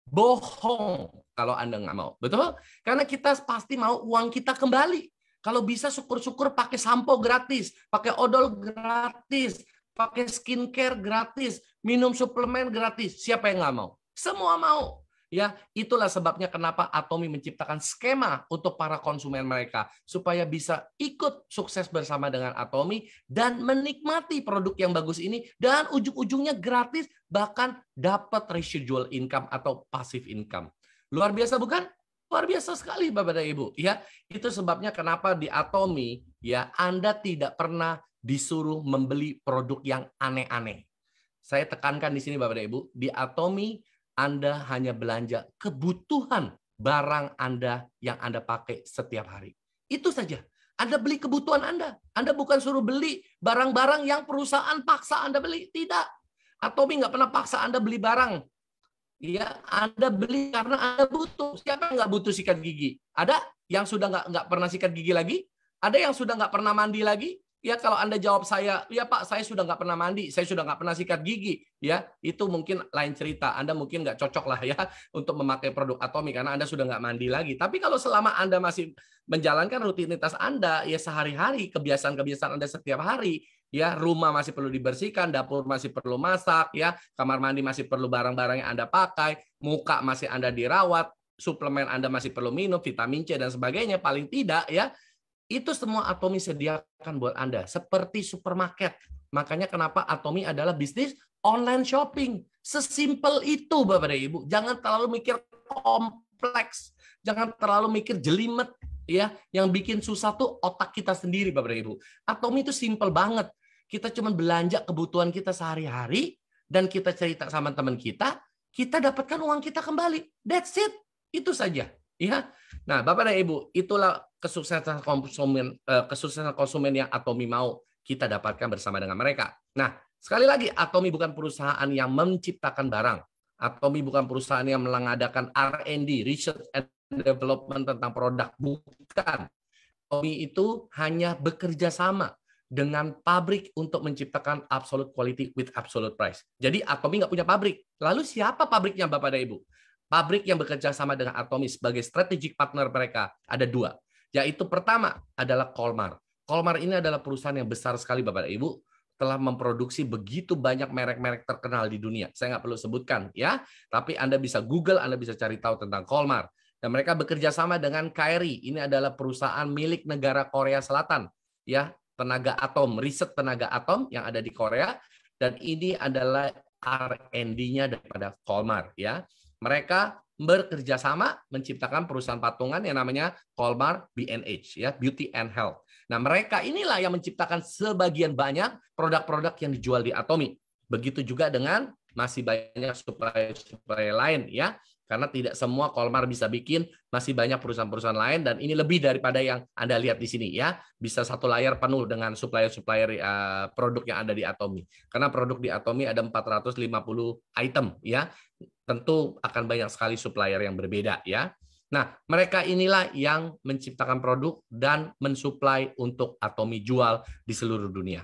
Bohong kalau Anda nggak mau. Betul? Karena kita pasti mau uang kita kembali. Kalau bisa syukur-syukur pakai sampo gratis, pakai odol gratis, pakai skincare gratis, minum suplemen gratis. Siapa yang nggak mau? Semua mau. Ya, itulah sebabnya kenapa Atomy menciptakan skema untuk para konsumen mereka supaya bisa ikut sukses bersama dengan Atomy dan menikmati produk yang bagus ini dan ujung-ujungnya gratis, bahkan dapat residual income atau passive income. Luar biasa bukan? Luar biasa sekali Bapak dan Ibu. Ya, itu sebabnya kenapa di Atomy ya Anda tidak pernah disuruh membeli produk yang aneh-aneh. Saya tekankan di sini Bapak dan Ibu, di Atomy Anda hanya belanja kebutuhan barang Anda yang Anda pakai setiap hari. Itu saja. Anda beli kebutuhan Anda. Anda bukan suruh beli barang-barang yang perusahaan paksa Anda beli. Tidak. Atomi nggak pernah paksa Anda beli barang. Ya, Anda beli karena Anda butuh. Siapa yang nggak butuh sikat gigi? Ada yang sudah nggak pernah sikat gigi lagi? Ada yang sudah nggak pernah mandi lagi? Ya, kalau Anda jawab saya, ya Pak, saya sudah nggak pernah mandi, saya sudah nggak pernah sikat gigi. Ya, itu mungkin lain cerita. Anda mungkin nggak cocok lah ya untuk memakai produk Atomi karena Anda sudah nggak mandi lagi. Tapi kalau selama Anda masih menjalankan rutinitas Anda, ya sehari-hari, kebiasaan-kebiasaan Anda setiap hari, ya rumah masih perlu dibersihkan, dapur masih perlu masak, ya kamar mandi masih perlu barang-barang yang Anda pakai, muka masih Anda dirawat, suplemen Anda masih perlu minum, vitamin C dan sebagainya, paling tidak ya itu semua Atomi sediakan buat Anda seperti supermarket. Makanya kenapa Atomi adalah bisnis online shopping. Sesimpel itu Bapak dan Ibu. Jangan terlalu mikir kompleks, jangan terlalu mikir jelimet ya, yang bikin susah tuh otak kita sendiri Bapak dan Ibu. Atomi itu simpel banget. Kita cuma belanja kebutuhan kita sehari-hari dan kita cerita sama teman kita dapatkan uang kita kembali. That's it. Itu saja, ya. Nah, Bapak dan Ibu, itulah kesuksesan konsumen yang Atomi mau kita dapatkan bersama dengan mereka. Nah, sekali lagi Atomi bukan perusahaan yang menciptakan barang. Atomi bukan perusahaan yang mengadakan R&D, research and development tentang produk, bukan. Atomi itu hanya bekerja sama dengan pabrik untuk menciptakan absolute quality with absolute price. Jadi Atomi nggak punya pabrik. Lalu siapa pabriknya Bapak dan Ibu? Pabrik yang bekerja sama dengan Atomi sebagai strategic partner mereka ada dua. Yaitu pertama adalah Colmar. Colmar ini adalah perusahaan yang besar sekali Bapak dan Ibu. Telah memproduksi begitu banyak merek-merek terkenal di dunia. Saya nggak perlu sebutkan ya. Tapi Anda bisa Google, Anda bisa cari tahu tentang Colmar. Dan mereka bekerja sama dengan KAIRI. Ini adalah perusahaan milik negara Korea Selatan. Ya, tenaga atom, riset tenaga atom yang ada di Korea. Dan ini adalah R&D-nya daripada Colmar ya. Mereka bekerja sama menciptakan perusahaan patungan yang namanya Colmar B&H ya, Beauty and Health. Nah, mereka inilah yang menciptakan sebagian banyak produk-produk yang dijual di Atomi. Begitu juga dengan masih banyak supplier lain ya. Karena tidak semua Colmar bisa bikin, masih banyak perusahaan-perusahaan lain dan ini lebih daripada yang Anda lihat di sini ya. Bisa satu layar penuh dengan supplier-supplier produk yang ada di Atomi. Karena produk di Atomi ada 450 item ya. Tentu akan banyak sekali supplier yang berbeda ya. Nah, mereka inilah yang menciptakan produk dan mensuplai untuk Atomi jual di seluruh dunia.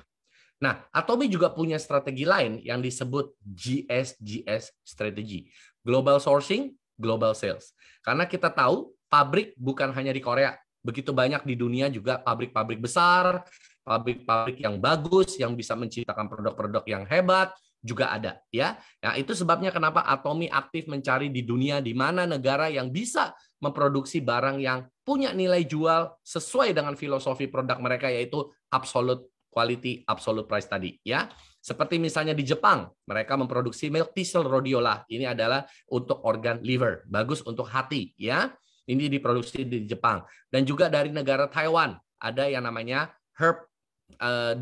Nah, Atomi juga punya strategi lain yang disebut GSGS strategy. Global Sourcing, Global Sales. Karena kita tahu pabrik bukan hanya di Korea. Begitu banyak di dunia juga pabrik-pabrik besar, pabrik-pabrik yang bagus, yang bisa menciptakan produk-produk yang hebat, juga ada ya. Nah, itu sebabnya kenapa Atomi aktif mencari di dunia di mana negara yang bisa memproduksi barang yang punya nilai jual sesuai dengan filosofi produk mereka yaitu absolute quality, absolute price tadi ya. Seperti misalnya di Jepang, mereka memproduksi milk thistle rhodiola. Ini adalah untuk organ liver, bagus untuk hati ya. Ini diproduksi di Jepang. Dan juga dari negara Taiwan ada yang namanya Herb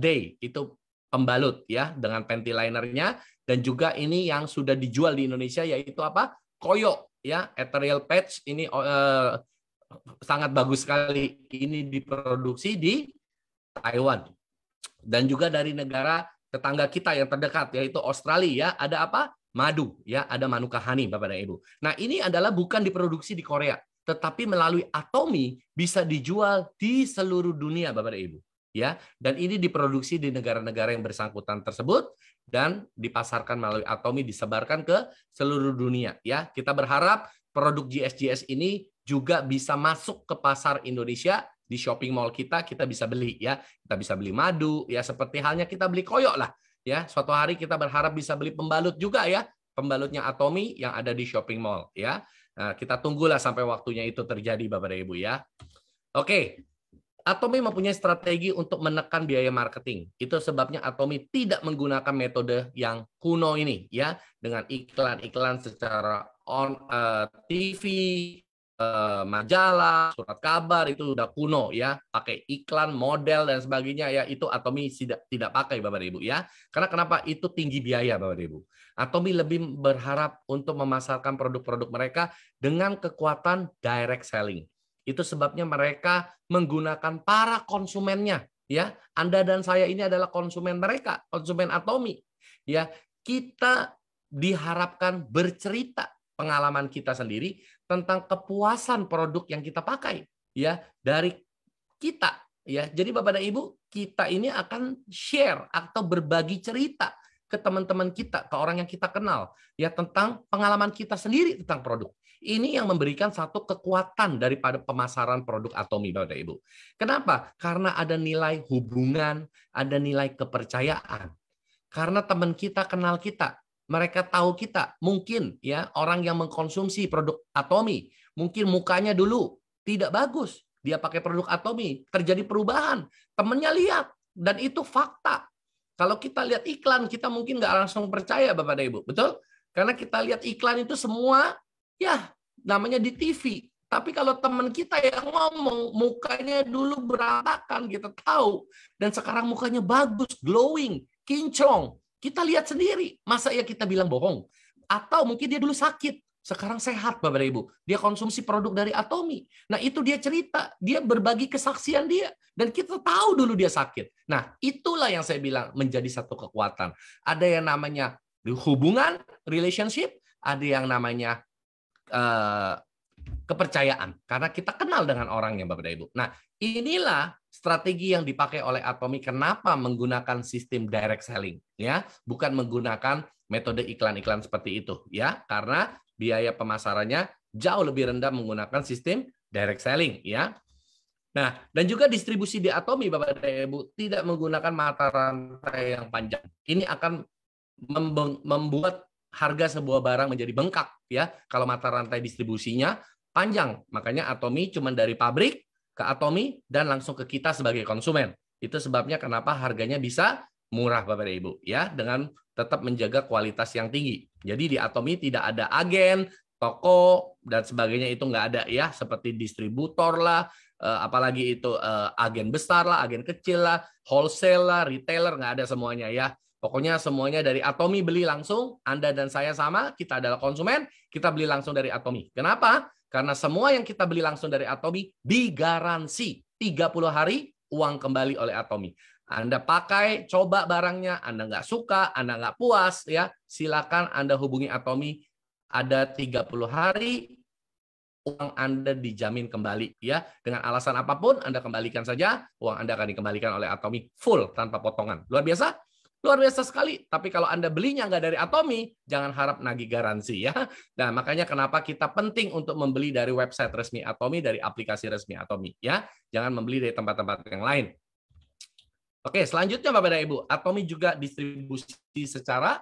Day, itu pembalut ya dengan panty linernya, dan juga ini yang sudah dijual di Indonesia yaitu apa? Koyo ya, ethereal patch ini sangat bagus sekali. Ini diproduksi di Taiwan. Dan juga dari negara tetangga kita yang terdekat yaitu Australia ya, ada apa? Madu ya, ada Manuka honey Bapak dan Ibu. Nah, ini adalah bukan diproduksi di Korea, tetapi melalui Atomi bisa dijual di seluruh dunia Bapak dan Ibu. Ya, dan ini diproduksi di negara-negara yang bersangkutan tersebut dan dipasarkan melalui Atomi, disebarkan ke seluruh dunia ya. Kita berharap produk GSGS ini juga bisa masuk ke pasar Indonesia. Di shopping mall kita bisa beli ya. Kita bisa beli madu ya, seperti halnya kita beli koyok lah ya. Suatu hari kita berharap bisa beli pembalut juga ya. Pembalutnya Atomi yang ada di shopping mall ya. Nah, kita tunggulah sampai waktunya itu terjadi Bapak dan Ibu ya. Oke. Atomi mempunyai strategi untuk menekan biaya marketing. Itu sebabnya Atomi tidak menggunakan metode yang kuno ini ya, dengan iklan-iklan secara on TV, majalah, surat kabar itu udah kuno ya, pakai iklan, model dan sebagainya ya, itu Atomi tidak pakai Bapak Ibu ya. Karena kenapa? Itu tinggi biaya Bapak Ibu. Atomi lebih berharap untuk memasarkan produk-produk mereka dengan kekuatan direct selling. Itu sebabnya mereka menggunakan para konsumennya ya. Anda dan saya ini adalah konsumen mereka, konsumen Atomi. Ya, kita diharapkan bercerita pengalaman kita sendiri tentang kepuasan produk yang kita pakai ya dari kita ya. Jadi Bapak dan Ibu, kita ini akan share atau berbagi cerita ke teman-teman kita, ke orang yang kita kenal ya tentang pengalaman kita sendiri tentang produk. Ini yang memberikan satu kekuatan daripada pemasaran produk Atomi Bapak dan Ibu. Kenapa? Karena ada nilai hubungan, ada nilai kepercayaan. Karena teman kita kenal kita, mereka tahu kita. Mungkin ya orang yang mengkonsumsi produk Atomi, mungkin mukanya dulu tidak bagus, dia pakai produk Atomi, terjadi perubahan, temennya lihat, dan itu fakta. Kalau kita lihat iklan, kita mungkin nggak langsung percaya Bapak dan Ibu, betul? Karena kita lihat iklan itu semua ya namanya di TV. Tapi kalau teman kita yang ngomong, mukanya dulu berantakan, kita tahu, dan sekarang mukanya bagus, glowing, kinclong. Kita lihat sendiri, masa ya kita bilang bohong? Atau mungkin dia dulu sakit, sekarang sehat Bapak dan Ibu. Dia konsumsi produk dari Atomi. Nah itu dia cerita, dia berbagi kesaksian dia. Dan kita tahu dulu dia sakit. Nah itulah yang saya bilang menjadi satu kekuatan. Ada yang namanya hubungan, relationship, ada yang namanya kepercayaan. Karena kita kenal dengan orangnya Bapak dan Ibu. Nah inilah strategi yang dipakai oleh Atomi kenapa menggunakan sistem direct selling ya, bukan menggunakan metode iklan-iklan seperti itu ya, karena biaya pemasarannya jauh lebih rendah menggunakan sistem direct selling ya. Nah, dan juga distribusi di Atomi Bapak dan Ibu tidak menggunakan mata rantai yang panjang. Ini akan membuat harga sebuah barang menjadi bengkak ya kalau mata rantai distribusinya panjang. Makanya Atomi cuma dari pabrik ke Atomi dan langsung ke kita sebagai konsumen. Itu sebabnya kenapa harganya bisa murah Bapak dan Ibu ya, dengan tetap menjaga kualitas yang tinggi. Jadi di Atomi tidak ada agen, toko dan sebagainya, itu nggak ada ya, seperti distributor lah, apalagi itu agen besar lah, agen kecil lah, wholesale lah, retailer, nggak ada semuanya ya. Pokoknya semuanya dari Atomi, beli langsung. Anda dan saya sama, kita adalah konsumen, kita beli langsung dari Atomi. Kenapa? Karena semua yang kita beli langsung dari Atomi digaransi 30 hari uang kembali oleh Atomi. Anda pakai, coba barangnya, Anda nggak suka, Anda nggak puas, ya silakan Anda hubungi Atomi. Ada 30 hari, uang Anda dijamin kembali. Ya, dengan alasan apapun, Anda kembalikan saja, uang Anda akan dikembalikan oleh Atomi full, tanpa potongan. Luar biasa? Luar biasa sekali. Tapi kalau Anda belinya nggak dari Atomi, jangan harap nagih garansi ya. Nah, makanya kenapa kita penting untuk membeli dari website resmi Atomi, dari aplikasi resmi Atomi ya. Jangan membeli dari tempat-tempat yang lain. Oke, selanjutnya Bapak dan Ibu, Atomi juga distribusi secara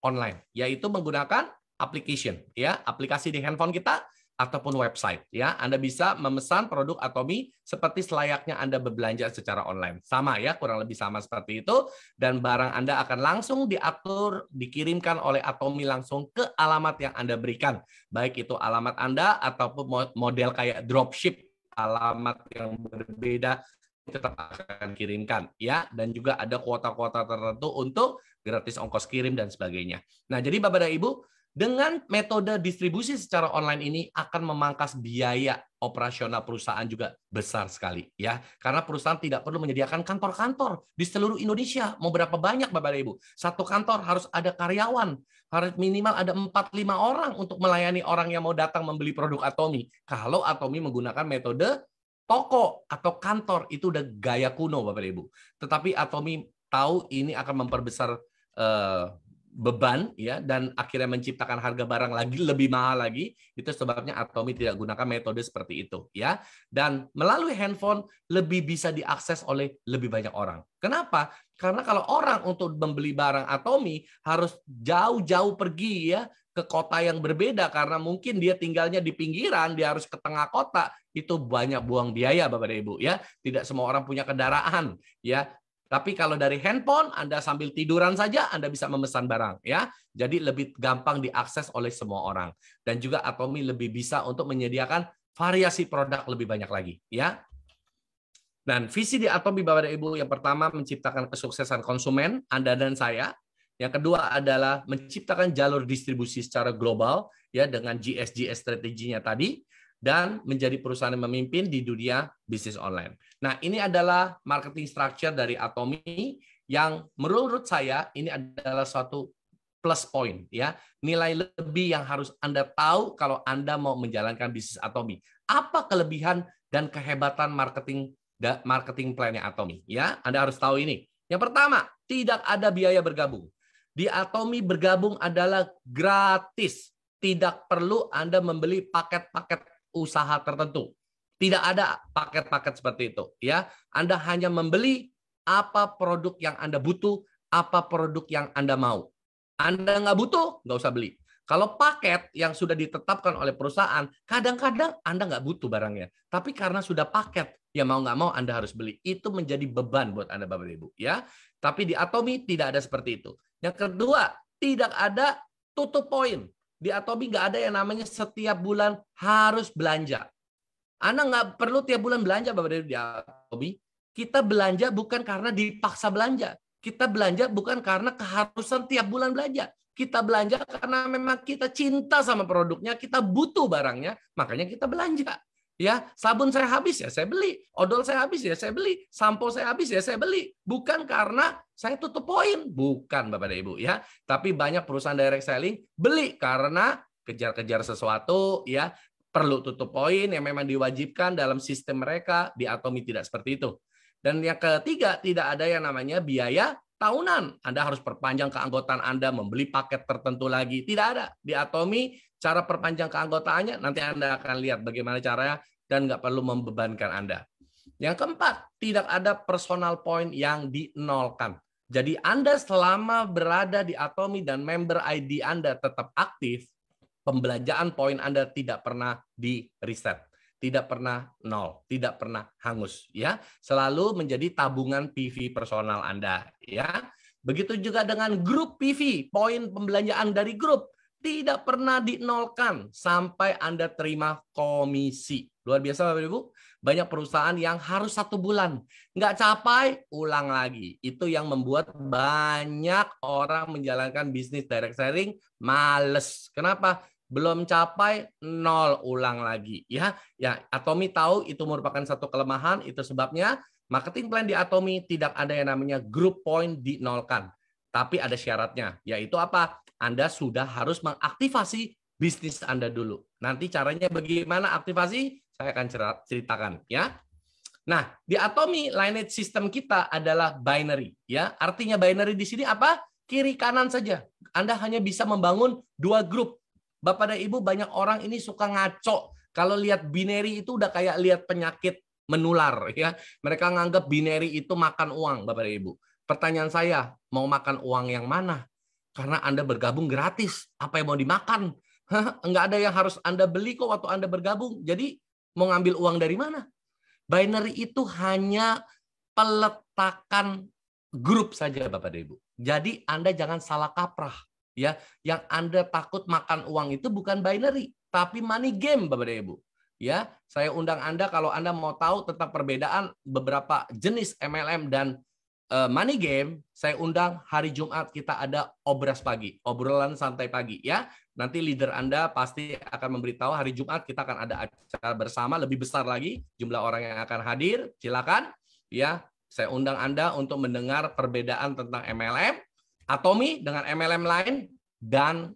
online, yaitu menggunakan application ya, aplikasi di handphone kita ataupun website ya. Anda bisa memesan produk Atomi seperti selayaknya Anda berbelanja secara online. Sama ya, kurang lebih sama seperti itu, dan barang Anda akan langsung diatur, dikirimkan oleh Atomi langsung ke alamat yang Anda berikan. Baik itu alamat Anda ataupun model kayak dropship, alamat yang berbeda tetap akan kirimkan ya, dan juga ada kuota-kuota tertentu untuk gratis ongkos kirim dan sebagainya. Nah, jadi Bapak dan Ibu, dengan metode distribusi secara online ini akan memangkas biaya operasional perusahaan juga besar sekali ya. Karena perusahaan tidak perlu menyediakan kantor-kantor di seluruh Indonesia. Mau berapa banyak Bapak dan Ibu? Satu kantor harus ada karyawan, harus minimal ada 4-5 orang untuk melayani orang yang mau datang membeli produk Atomi. Kalau Atomi menggunakan metode toko atau kantor, itu udah gaya kuno Bapak dan Ibu. Tetapi Atomi tahu ini akan memperbesar beban ya, dan akhirnya menciptakan harga barang lagi lebih mahal lagi. Itu sebabnya Atomi tidak gunakan metode seperti itu ya. Dan melalui handphone lebih bisa diakses oleh lebih banyak orang. Kenapa? Karena kalau orang untuk membeli barang Atomi harus jauh-jauh pergi ya ke kota yang berbeda, karena mungkin dia tinggalnya di pinggiran, dia harus ke tengah kota, itu banyak buang biaya Bapak dan Ibu ya. Tidak semua orang punya kendaraan ya. Tapi kalau dari handphone, Anda sambil tiduran saja, Anda bisa memesan barang ya. Jadi lebih gampang diakses oleh semua orang. Dan juga Atomi lebih bisa untuk menyediakan variasi produk lebih banyak lagi, ya. Dan visi di Atomi Bapak dan Ibu yang pertama menciptakan kesuksesan konsumen Anda dan saya. Yang kedua adalah menciptakan jalur distribusi secara global ya dengan GS strateginya tadi dan menjadi perusahaan yang memimpin di dunia bisnis online. Nah, ini adalah marketing structure dari Atomi yang menurut saya ini adalah suatu plus point ya, nilai lebih yang harus Anda tahu kalau Anda mau menjalankan bisnis Atomi. Apa kelebihan dan kehebatan marketing plan-nya Atomi ya? Anda harus tahu ini. Yang pertama, tidak ada biaya bergabung. Di Atomi bergabung adalah gratis. Tidak perlu Anda membeli paket-paket usaha tertentu. Tidak ada paket-paket seperti itu ya. Anda hanya membeli apa produk yang Anda butuh, apa produk yang Anda mau. Anda nggak butuh, nggak usah beli. Kalau paket yang sudah ditetapkan oleh perusahaan, kadang-kadang Anda nggak butuh barangnya. Tapi karena sudah paket, ya mau nggak mau Anda harus beli. Itu menjadi beban buat Anda Bapak Ibu. Ya. Tapi di Atomi tidak ada seperti itu. Yang kedua, tidak ada tutup poin. Di Atomi nggak ada yang namanya setiap bulan harus belanja. Anda nggak perlu tiap bulan belanja Bapak Ibu di Atomi. Kita belanja bukan karena dipaksa belanja. Kita belanja bukan karena keharusan tiap bulan belanja. Kita belanja karena memang kita cinta sama produknya, kita butuh barangnya, makanya kita belanja. Ya, sabun saya habis ya saya beli, odol saya habis ya saya beli, sampo saya habis ya saya beli. Bukan karena saya tutup poin, bukan Bapak dan Ibu ya. Tapi banyak perusahaan direct selling beli karena kejar-kejar sesuatu ya, perlu tutup poin yang memang diwajibkan dalam sistem mereka. Di Atomi tidak seperti itu. Dan yang ketiga, tidak ada yang namanya biaya tahunan. Anda harus perpanjang keanggotaan Anda, membeli paket tertentu lagi. Tidak ada. Di Atomi, cara perpanjang keanggotaannya, nanti Anda akan lihat bagaimana caranya dan nggak perlu membebankan Anda. Yang keempat, tidak ada personal point yang dinolkan. Jadi Anda selama berada di Atomi dan member ID Anda tetap aktif, pembelanjaan poin Anda tidak pernah di-reset. Tidak pernah nol, tidak pernah hangus ya. Selalu menjadi tabungan PV personal Anda ya. Begitu juga dengan grup PV, poin pembelanjaan dari grup tidak pernah dinolkan sampai Anda terima komisi. Luar biasa Bapak Ibu. Banyak perusahaan yang harus 1 bulan. Nggak capai, ulang lagi. Itu yang membuat banyak orang menjalankan bisnis direct selling males. Kenapa? Belum capai, 0 ulang lagi ya. Atomi tahu itu merupakan satu kelemahan, itu sebabnya marketing plan di Atomi tidak ada yang namanya group point dinolkan. Tapi ada syaratnya, yaitu apa? Anda sudah harus mengaktifasi bisnis Anda dulu. Nanti caranya bagaimana aktivasi? Saya akan ceritakan ya. Nah, di Atomi lineage system kita adalah binary ya. Artinya binary di sini apa? Kiri kanan saja. Anda hanya bisa membangun 2 grup. Bapak dan Ibu, banyak orang ini suka ngaco. Kalau lihat binary itu udah kayak lihat penyakit menular ya. Mereka nganggap binary itu makan uang, Bapak dan Ibu. Pertanyaan saya, mau makan uang yang mana? Karena Anda bergabung gratis. Apa yang mau dimakan? Enggak ada yang harus Anda beli kok waktu Anda bergabung. Jadi mau ngambil uang dari mana? Binary itu hanya peletakan grup saja Bapak dan Ibu. Jadi Anda jangan salah kaprah. Ya, yang Anda takut makan uang itu bukan binary, tapi money game Bapak dan Ibu. Ya, saya undang Anda kalau Anda mau tahu tentang perbedaan beberapa jenis MLM dan money game, saya undang hari Jumat kita ada obras pagi, obrolan santai pagi ya. Nanti leader Anda pasti akan memberitahu hari Jumat kita akan ada acara bersama lebih besar lagi, jumlah orang yang akan hadir. Silakan ya, saya undang Anda untuk mendengar perbedaan tentang MLM Atomi dengan MLM lain dan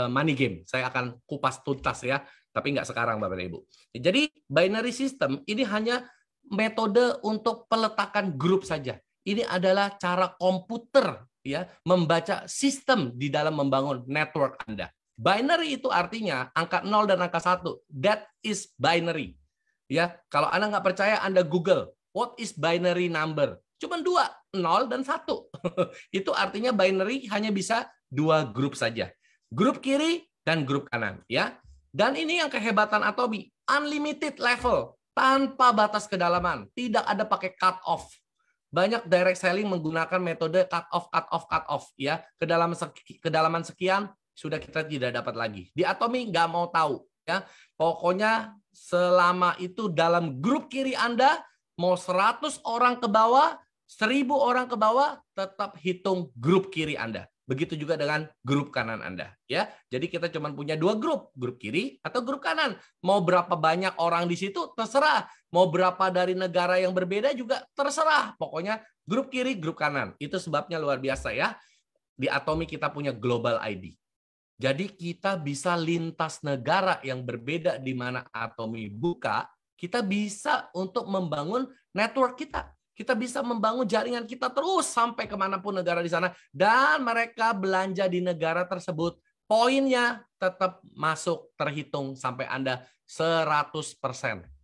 money game. Saya akan kupas tuntas ya, tapi nggak sekarang Bapak dan Ibu. Jadi binary system ini hanya metode untuk peletakan grup saja. Ini adalah cara komputer ya membaca sistem di dalam membangun network Anda. Binary itu artinya angka 0 dan angka 1. That is binary. Ya, kalau Anda nggak percaya Anda Google, what is binary number? Cuma 2, 0 dan 1. Itu artinya binary hanya bisa 2 grup saja. Grup kiri dan grup kanan. Ya. Dan ini yang kehebatan Atomi. Unlimited level. Tanpa batas kedalaman. Tidak ada pakai cut off. Banyak direct selling menggunakan metode cut off. Ya. Kedalaman sekian sudah kita tidak dapat lagi. Di Atomi nggak mau tahu. ya. Pokoknya selama itu dalam grup kiri Anda, mau 100 orang ke bawah, 1000 orang ke bawah, tetap hitung grup kiri Anda. Begitu juga dengan grup kanan Anda, ya. Jadi kita cuma punya 2 grup kiri atau grup kanan. Mau berapa banyak orang di situ terserah. Mau berapa dari negara yang berbeda juga terserah. Pokoknya grup kiri, grup kanan. Itu sebabnya luar biasa ya. Di Atomi kita punya Global ID. Jadi kita bisa lintas negara yang berbeda di mana Atomi buka. Kita bisa untuk membangun network kita. Kita bisa membangun jaringan kita terus sampai kemanapun negara di sana. Dan mereka belanja di negara tersebut. Poinnya tetap masuk terhitung sampai Anda 100%.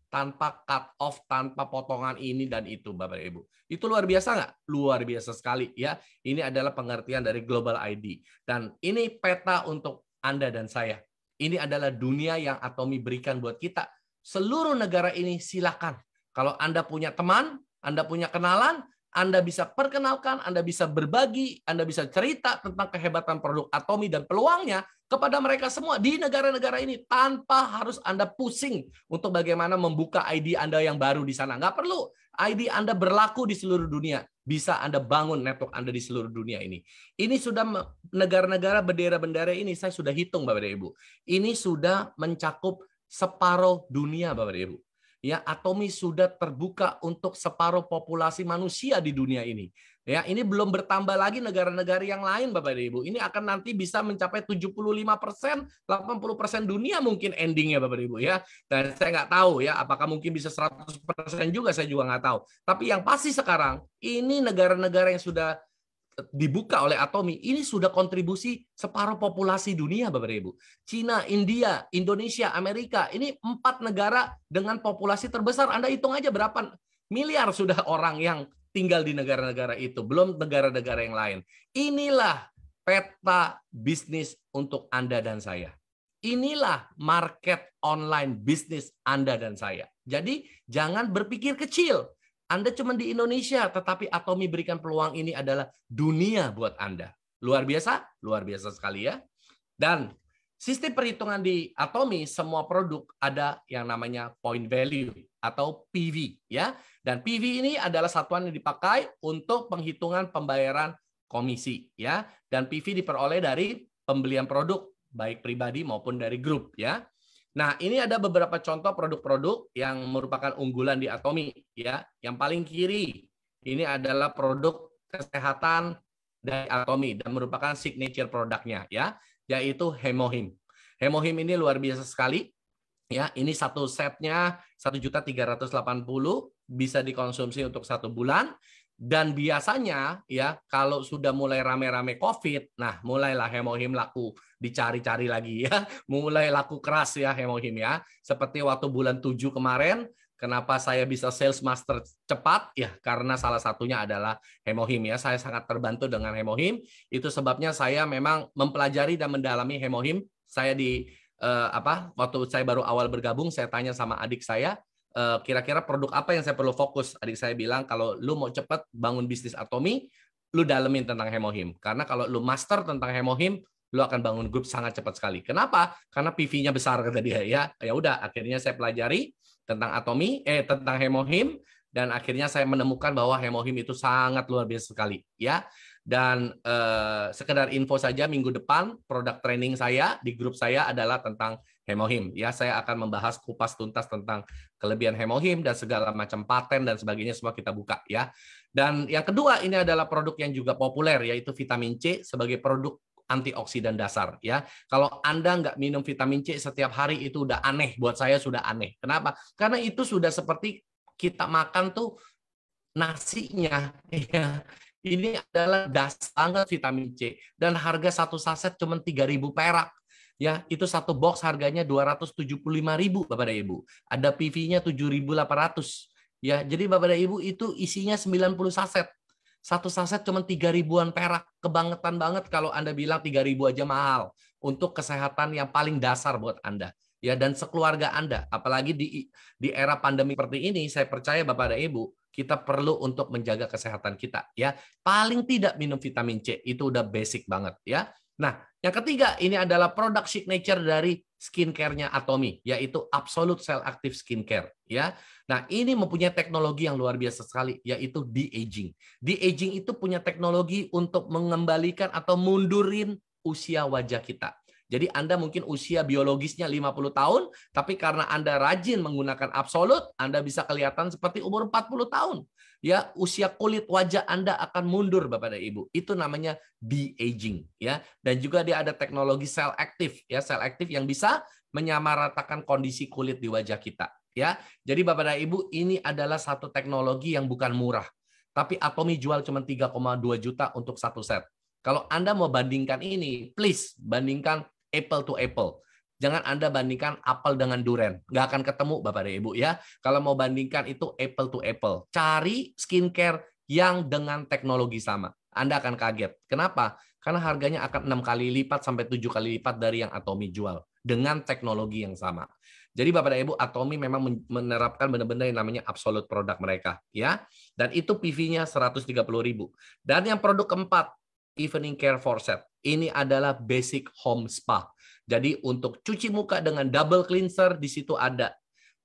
Tanpa cut off, tanpa potongan ini dan itu, Bapak Ibu. Itu luar biasa nggak? Luar biasa sekali ya. Ini adalah pengertian dari Global ID. Dan ini peta untuk Anda dan saya. Ini adalah dunia yang Atomi berikan buat kita. Seluruh negara ini silakan. Kalau Anda punya teman, Anda punya kenalan, Anda bisa perkenalkan, Anda bisa berbagi, Anda bisa cerita tentang kehebatan produk Atomi dan peluangnya kepada mereka semua di negara-negara ini tanpa harus Anda pusing untuk bagaimana membuka ID Anda yang baru di sana. Nggak perlu. ID Anda berlaku di seluruh dunia. Bisa Anda bangun network Anda di seluruh dunia ini. Ini sudah negara-negara bendera-bendera ini saya sudah hitung Bapak dan Ibu. Ini sudah mencakup separuh dunia Bapak dan Ibu. Ya, Atomi sudah terbuka untuk separuh populasi manusia di dunia ini. Ya, ini belum bertambah lagi negara-negara yang lain Bapak dan Ibu. Ini akan nanti bisa mencapai 75%, 80% dunia mungkin endingnya Bapak dan Ibu ya. Dan saya nggak tahu ya, apakah mungkin bisa 100% juga saya juga nggak tahu. Tapi yang pasti sekarang ini negara-negara yang sudah dibuka oleh Atomi, ini sudah kontribusi separuh populasi dunia, Bapak dan Ibu. Cina, India, Indonesia, Amerika, ini 4 negara dengan populasi terbesar. Anda hitung aja berapa miliar sudah orang yang tinggal di negara-negara itu, belum negara-negara yang lain. Inilah peta bisnis untuk Anda dan saya. Inilah market online bisnis Anda dan saya. Jadi jangan berpikir kecil. Anda cuma di Indonesia, tetapi Atomi berikan peluang ini adalah dunia buat Anda. Luar biasa? Luar biasa sekali ya. Dan sistem perhitungan di Atomi, semua produk ada yang namanya point value atau PV. Ya. Dan PV ini adalah satuan yang dipakai untuk penghitungan pembayaran komisi. Ya. Dan PV diperoleh dari pembelian produk, baik pribadi maupun dari grup. Ya. Nah, ini ada beberapa contoh produk-produk yang merupakan unggulan di Atomi ya. Yang paling kiri ini adalah produk kesehatan dari Atomi dan merupakan signature produknya ya, yaitu Hemohim. Hemohim ini luar biasa sekali ya. Ini satu setnya 1.380.000 bisa dikonsumsi untuk 1 bulan. Dan biasanya ya kalau sudah mulai rame-rame COVID, nah mulailah Hemohim laku, dicari-cari lagi ya, mulai laku keras ya Hemohim ya. Seperti waktu bulan 7 kemarin, kenapa saya bisa sales master cepat? Ya karena salah satunya adalah Hemohim ya. Saya sangat terbantu dengan Hemohim. Itu sebabnya saya memang mempelajari dan mendalami Hemohim. Saya waktu saya baru awal bergabung, saya tanya sama adik saya, kira-kira produk apa yang saya perlu fokus. Adik saya bilang kalau lu mau cepat bangun bisnis Atomi, lu dalemin tentang Hemohim. Karena kalau lu master tentang Hemohim, lu akan bangun grup sangat cepat sekali. Kenapa? Karena PV-nya besar kata dia ya. Ya udah, akhirnya saya pelajari tentang Atomi, tentang Hemohim, dan akhirnya saya menemukan bahwa Hemohim itu sangat luar biasa sekali ya. Dan sekedar info saja, minggu depan produk training saya di grup saya adalah tentang Hemohim. Ya, saya akan membahas kupas tuntas tentang kelebihan Hemohim dan segala macam paten dan sebagainya semua kita buka ya. Dan yang kedua ini adalah produk yang juga populer yaitu vitamin C sebagai produk antioksidan dasar ya. Kalau Anda nggak minum vitamin C setiap hari itu udah aneh, buat saya sudah aneh. Kenapa? Karena itu sudah seperti kita makan tuh nasinya ya. Ini adalah dasar banget vitamin C dan harga satu saset cuma 3.000 perak. Ya, itu satu box harganya 275.000 Bapak dan Ibu. Ada PV-nya 7.800. Ya, jadi Bapak dan Ibu itu isinya 90 saset. Satu saset cuma 3.000-an perak. Kebangetan banget kalau Anda bilang 3.000 aja mahal untuk kesehatan yang paling dasar buat Anda. Ya, dan sekeluarga Anda. Apalagi di era pandemi seperti ini, saya percaya Bapak dan Ibu, kita perlu untuk menjaga kesehatan kita ya. Paling tidak minum vitamin C, itu udah basic banget ya. Nah, yang ketiga ini adalah produk signature dari skincare-nya Atomy, yaitu Absolute Cell Active Skincare. Ya, nah ini mempunyai teknologi yang luar biasa sekali, yaitu de-aging. De-aging itu punya teknologi untuk mengembalikan atau mundurin usia wajah kita. Jadi Anda mungkin usia biologisnya 50 tahun, tapi karena Anda rajin menggunakan Absolute, Anda bisa kelihatan seperti umur 40 tahun. Ya, usia kulit wajah Anda akan mundur, Bapak dan Ibu. Itu namanya de-aging, ya. Dan juga dia ada teknologi sel aktif, ya, sel aktif yang bisa menyamaratakan kondisi kulit di wajah kita, ya. Jadi Bapak dan Ibu, ini adalah satu teknologi yang bukan murah. Tapi Atomy jual cuma 3,2 juta untuk satu set. Kalau Anda mau bandingkan ini, please bandingkan apple to apple. Jangan Anda bandingkan apel dengan durian. Nggak akan ketemu, Bapak dan Ibu, ya. Kalau mau bandingkan itu apple to apple. Cari skincare yang dengan teknologi sama. Anda akan kaget. Kenapa? Karena harganya akan 6 kali lipat sampai 7 kali lipat dari yang Atomy jual. Dengan teknologi yang sama. Jadi Bapak dan Ibu, Atomy memang menerapkan benar-benar yang namanya absolute produk mereka, ya. Dan itu PV-nya 130.000. Dan yang produk keempat, Evening Care for Set. Ini adalah basic home spa. Jadi untuk cuci muka dengan double cleanser di situ ada.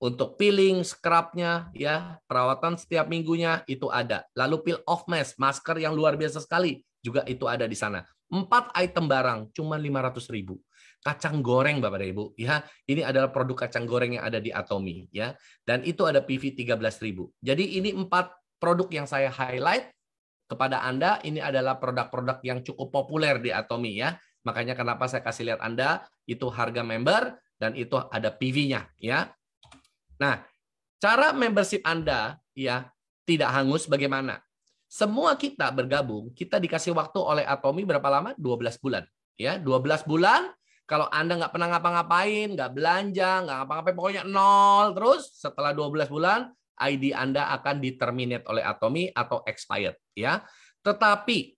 Untuk peeling, scrub-nya, ya, perawatan setiap minggunya itu ada. Lalu peel off mask, masker yang luar biasa sekali juga itu ada di sana. 4 item barang cuma 500.000. Kacang goreng Bapak dan Ibu, ya. Ini adalah produk kacang goreng yang ada di Atomy, ya. Dan itu ada PV 13.000. Jadi ini 4 produk yang saya highlight kepada Anda. Ini adalah produk-produk yang cukup populer di Atomy, ya. Makanya kenapa saya kasih lihat Anda itu harga member dan itu ada PV-nya, ya. Nah, cara membership Anda ya tidak hangus bagaimana? Semua kita bergabung, kita dikasih waktu oleh Atomy berapa lama? 12 bulan. Ya, 12 bulan. Kalau Anda nggak pernah ngapa-ngapain, nggak belanja, nggak ngapa-ngapain, pokoknya nol terus, setelah 12 bulan, ID Anda akan di-terminate oleh Atomy atau expired. Ya. Tetapi,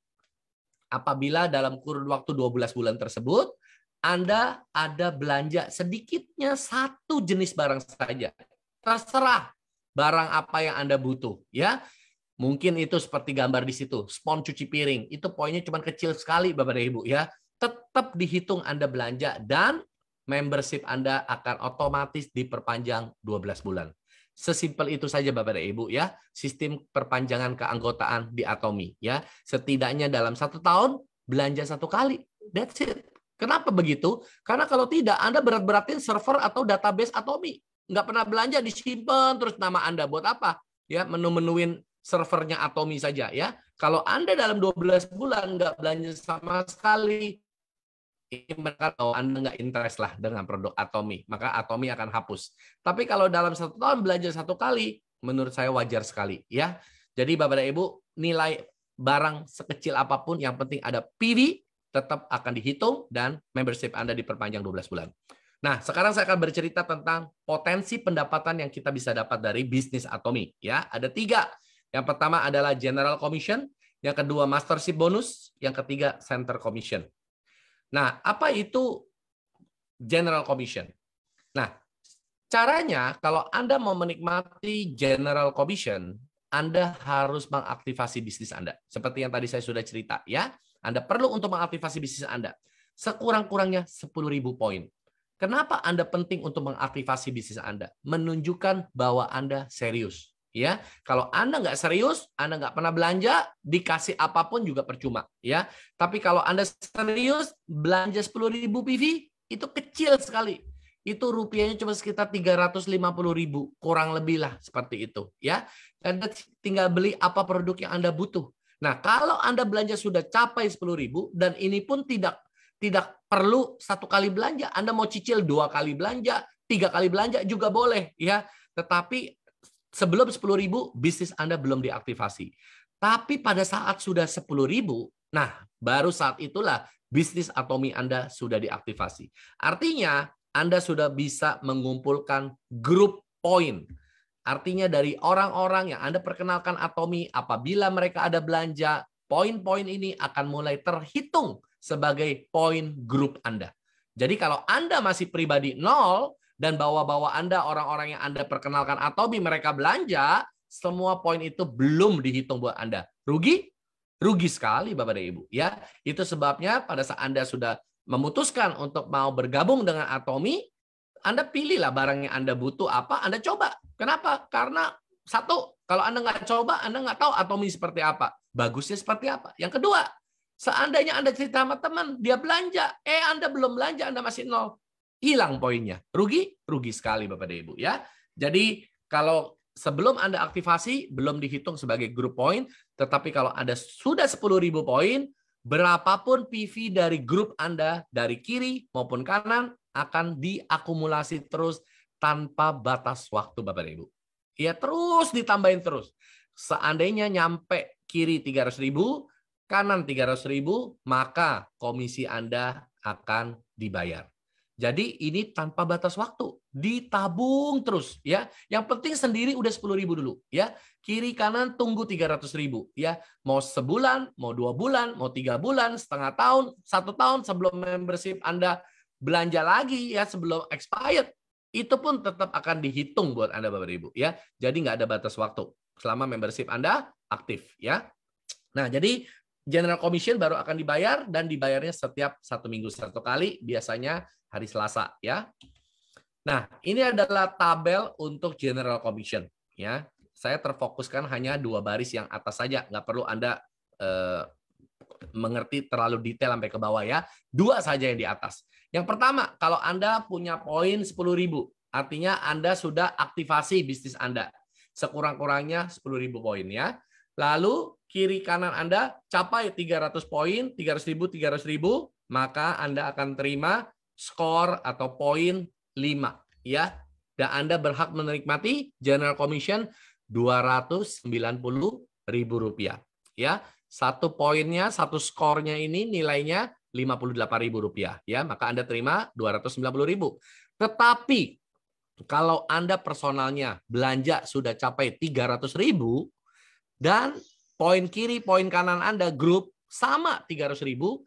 apabila dalam kurun waktu 12 bulan tersebut, Anda ada belanja sedikitnya satu jenis barang saja. Terserah barang apa yang Anda butuh. Ya. Mungkin itu seperti gambar di situ, spons cuci piring. Itu poinnya cuma kecil sekali, Bapak dan Ibu. Ya. Tetap dihitung Anda belanja dan membership Anda akan otomatis diperpanjang 12 bulan. Sesimpel itu saja Bapak dan Ibu, ya. Sistem perpanjangan keanggotaan di Atomy, ya. Setidaknya dalam 1 tahun belanja 1 kali. That's it. Kenapa begitu? Karena kalau tidak Anda berat-beratin server atau database Atomy. Nggak pernah belanja disimpan terus nama Anda buat apa? Ya, menu-menuin servernya Atomy saja, ya. Kalau Anda dalam 12 bulan nggak belanja sama sekali, mereka tahu Anda nggak interest lah dengan produk Atomy, maka Atomy akan hapus. Tapi kalau dalam 1 tahun belanja 1 kali, menurut saya wajar sekali, ya. Jadi Bapak dan Ibu, nilai barang sekecil apapun, yang penting ada PV, tetap akan dihitung dan membership Anda diperpanjang 12 bulan. Nah, sekarang saya akan bercerita tentang potensi pendapatan yang kita bisa dapat dari bisnis Atomy, ya. Ada 3. Yang pertama adalah general commission, yang kedua mastership bonus, yang ketiga center commission. Nah, apa itu general commission? Nah, caranya kalau Anda mau menikmati general commission, Anda harus mengaktifasi bisnis Anda. Seperti yang tadi saya sudah cerita, ya. Anda perlu untuk mengaktifasi bisnis Anda. Sekurang-kurangnya 10.000 poin. Kenapa Anda penting untuk mengaktifasi bisnis Anda? Menunjukkan bahwa Anda serius. Ya, kalau Anda nggak serius, Anda nggak pernah belanja, dikasih apapun juga percuma, ya. Tapi kalau Anda serius, belanja 10.000 PV itu kecil sekali. Itu rupiahnya cuma sekitar 350.000, kurang lebih lah seperti itu, ya. Anda tinggal beli apa produk yang Anda butuh. Nah, kalau Anda belanja sudah capai 10.000 dan ini pun tidak perlu 1 kali belanja, Anda mau cicil 2 kali belanja, 3 kali belanja juga boleh, ya. Tetapi sebelum 10.000, bisnis Anda belum diaktifasi. Tapi pada saat sudah 10.000, nah baru saat itulah bisnis Atomy Anda sudah diaktifasi. Artinya, Anda sudah bisa mengumpulkan grup poin. Artinya dari orang-orang yang Anda perkenalkan Atomy, apabila mereka ada belanja, poin-poin ini akan mulai terhitung sebagai poin grup Anda. Jadi kalau Anda masih pribadi 0, dan bawa-bawa Anda, orang-orang yang Anda perkenalkan Atomy, mereka belanja, semua poin itu belum dihitung buat Anda. Rugi? Rugi sekali Bapak dan Ibu. Ya, itu sebabnya pada saat Anda sudah memutuskan untuk mau bergabung dengan Atomy, Anda pilihlah barang yang Anda butuh apa, Anda coba. Kenapa? Karena satu, kalau Anda nggak coba, Anda nggak tahu Atomy seperti apa. Bagusnya seperti apa. Yang kedua, seandainya Anda cerita sama teman, dia belanja, Anda belum belanja, Anda masih nol. Hilang poinnya. Rugi? Rugi sekali Bapak dan Ibu. Ya. Jadi kalau sebelum Anda aktifasi, belum dihitung sebagai grup poin, tetapi kalau Anda sudah 10.000 poin, berapapun PV dari grup Anda, dari kiri maupun kanan, akan diakumulasi terus tanpa batas waktu Bapak dan Ibu. Ya terus ditambahin terus. Seandainya nyampe kiri 300.000, kanan 300.000, maka komisi Anda akan dibayar. Jadi ini tanpa batas waktu, ditabung terus ya. Yang penting sendiri udah 10.000 dulu ya. Kiri kanan tunggu 300.000 ya. Mau sebulan, mau 2 bulan, mau 3 bulan, setengah tahun, 1 tahun sebelum membership Anda belanja lagi ya sebelum expired, itu pun tetap akan dihitung buat Anda Bapak Ibu ya. Jadi nggak ada batas waktu selama membership Anda aktif ya. Nah, jadi General Commission baru akan dibayar dan dibayarnya setiap 1 minggu 1 kali, biasanya hari Selasa ya. Nah, ini adalah tabel untuk General Commission ya. Saya terfokuskan hanya 2 baris yang atas saja, nggak perlu Anda mengerti terlalu detail sampai ke bawah ya. 2 saja yang di atas. Yang pertama, kalau Anda punya poin 10.000, artinya Anda sudah aktivasi bisnis Anda. Sekurang-kurangnya 10.000 poin ya. Lalu kiri kanan Anda capai 300 poin, 300.000, 300.000, maka Anda akan terima skor atau poin 5 ya. Dan Anda berhak menikmati General Commission Rp290.000 ya. 1 poinnya, 1 skornya ini nilainya Rp58.000 ya, maka Anda terima Rp290.000. Tetapi kalau Anda personalnya belanja sudah capai 300.000 dan poin kiri, poin kanan Anda grup sama 300.000,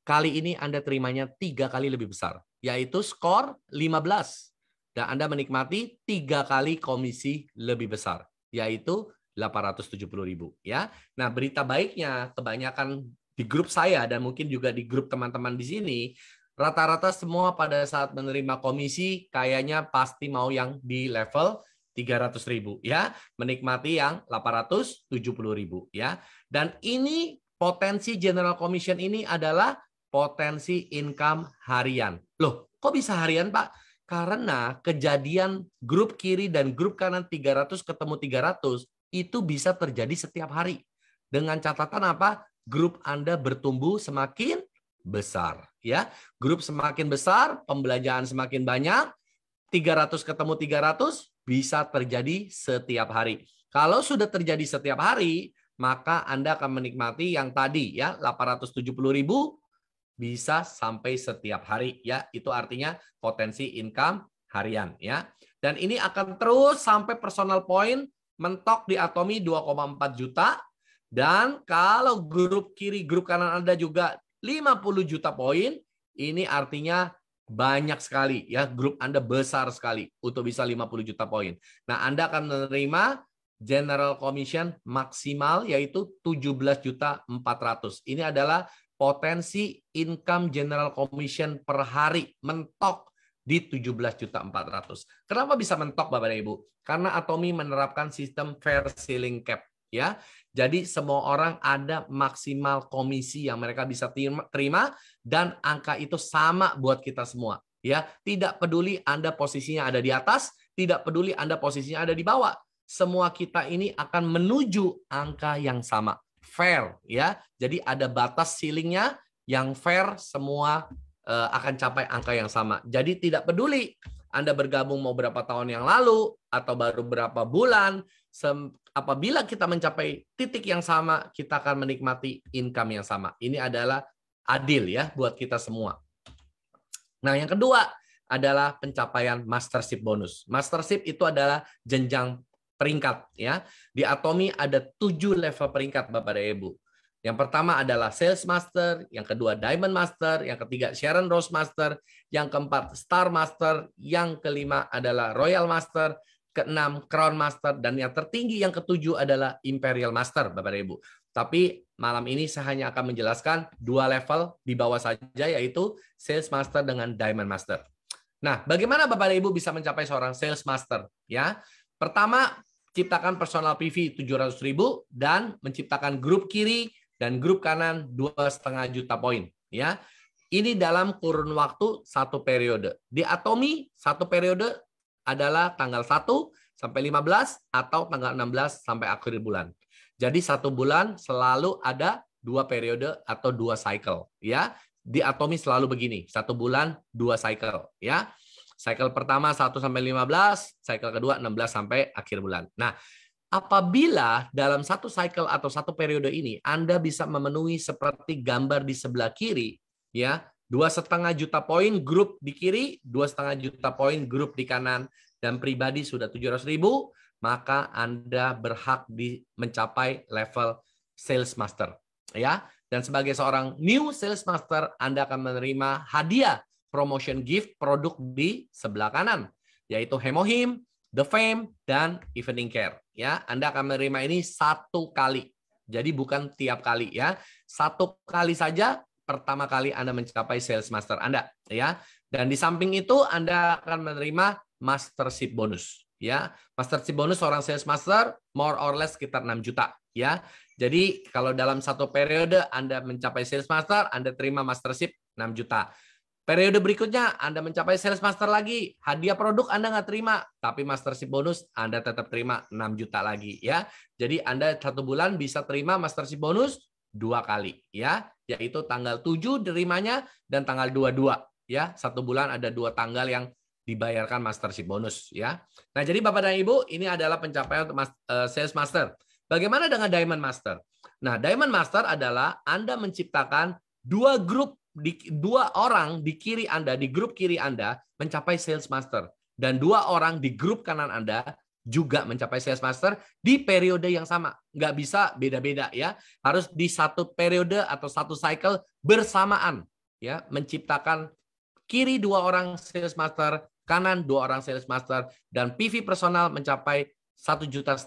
kali ini Anda terimanya 3 kali lebih besar, yaitu skor 15. Dan Anda menikmati 3 kali komisi lebih besar, yaitu 870.000 ya. Nah, berita baiknya kebanyakan di grup saya dan mungkin juga di grup teman-teman di sini, rata-rata semua pada saat menerima komisi kayaknya pasti mau yang di level 300.000 ya, menikmati yang 870.000 ya. Dan ini potensi General Commission ini adalah potensi income harian. Loh, kok bisa harian, Pak? Karena kejadian grup kiri dan grup kanan 300 ketemu 300 itu bisa terjadi setiap hari. Dengan catatan apa? Grup Anda bertumbuh semakin besar ya. Grup semakin besar, pembelanjaan semakin banyak, 300 ketemu 300 bisa terjadi setiap hari. Kalau sudah terjadi setiap hari, maka Anda akan menikmati yang tadi ya, 870.000 bisa sampai setiap hari ya. Itu artinya potensi income harian ya. Dan ini akan terus sampai personal point mentok di Atomy 2,4 juta. Dan kalau grup kiri, grup kanan Anda juga 50 juta poin, ini artinya banyak sekali ya, grup Anda besar sekali untuk bisa 50 juta poin. Nah, Anda akan menerima General Commission maksimal yaitu 17.400.000. Ini adalah potensi income General Commission per hari mentok di 17.400.000. Kenapa bisa mentok Bapak dan Ibu? Karena Atomy menerapkan sistem fair ceiling cap ya. Jadi semua orang ada maksimal komisi yang mereka bisa terima dan angka itu sama buat kita semua ya. Tidak peduli Anda posisinya ada di atas, tidak peduli Anda posisinya ada di bawah. Semua kita ini akan menuju angka yang sama, fair ya. Jadi ada batas ceilingnya yang fair, semua akan capai angka yang sama. Jadi tidak peduli Anda bergabung mau berapa tahun yang lalu atau baru berapa bulan, apabila kita mencapai titik yang sama, kita akan menikmati income yang sama. Ini adalah adil ya buat kita semua. Nah, yang kedua adalah pencapaian mastership bonus. Mastership itu adalah jenjang peringkat ya. Di Atomy ada 7 level peringkat Bapak dan Ibu. Yang pertama adalah Sales Master, yang kedua Diamond Master, yang ketiga Sharon Rose Master, yang keempat Star Master, yang kelima adalah Royal Master, keenam Crown Master, dan yang tertinggi yang ketujuh adalah Imperial Master Bapak dan Ibu. Tapi malam ini saya hanya akan menjelaskan 2 level di bawah saja, yaitu Sales Master dengan Diamond Master. Nah, bagaimana Bapak dan Ibu bisa mencapai seorang Sales Master? Ya, pertama, ciptakan personal PV 700.000 dan menciptakan grup kiri dan grup kanan 2,5 juta poin. Ya, ini dalam kurun waktu 1 periode. Di Atomy 1 periode adalah tanggal 1 sampai 15 atau tanggal 16 sampai akhir bulan. Jadi 1 bulan selalu ada 2 periode atau 2 cycle. Ya, di Atomy selalu begini, 1 bulan 2 cycle. Ya, cycle pertama 1 sampai 15, cycle kedua 16 sampai akhir bulan. Nah, apabila dalam 1 cycle atau 1 periode ini Anda bisa memenuhi seperti gambar di sebelah kiri, ya, 2,5 juta poin grup di kiri, 2,5 juta poin grup di kanan, dan pribadi sudah 700.000, maka Anda berhak mencapai level Sales Master. Ya, dan sebagai seorang new Sales Master, Anda akan menerima hadiah promotion gift produk di sebelah kanan, yaitu Hemohim, The Fame, dan Evening Care. Ya, Anda akan menerima ini 1 kali. Jadi bukan tiap kali ya. 1 kali saja pertama kali Anda mencapai Sales Master Anda. Ya, dan di samping itu Anda akan menerima Mastership bonus. Ya, Mastership bonus seorang Sales Master more or less sekitar 6 juta. Ya, jadi kalau dalam 1 periode Anda mencapai Sales Master, Anda terima Mastership 6 juta. Periode berikutnya Anda mencapai Sales Master lagi, hadiah produk Anda nggak terima, tapi Mastership bonus Anda tetap terima 6 juta lagi. Ya, jadi Anda 1 bulan bisa terima Mastership bonus 2 kali. Ya, yaitu tanggal 7 terimanya dan tanggal 22. Ya, 1 bulan ada 2 tanggal yang dibayarkan Mastership bonus. Ya, nah jadi Bapak dan Ibu, ini adalah pencapaian untuk Sales Master. Bagaimana dengan Diamond Master? Nah, Diamond Master adalah Anda menciptakan 2 grup, 2 orang di kiri Anda, di grup kiri Anda mencapai Sales Master, dan 2 orang di grup kanan Anda juga mencapai Sales Master di periode yang sama. Nggak bisa beda-beda ya, harus di 1 periode atau 1 cycle bersamaan ya, menciptakan kiri 2 orang Sales Master, kanan 2 orang Sales Master, dan PV personal mencapai 1,5 juta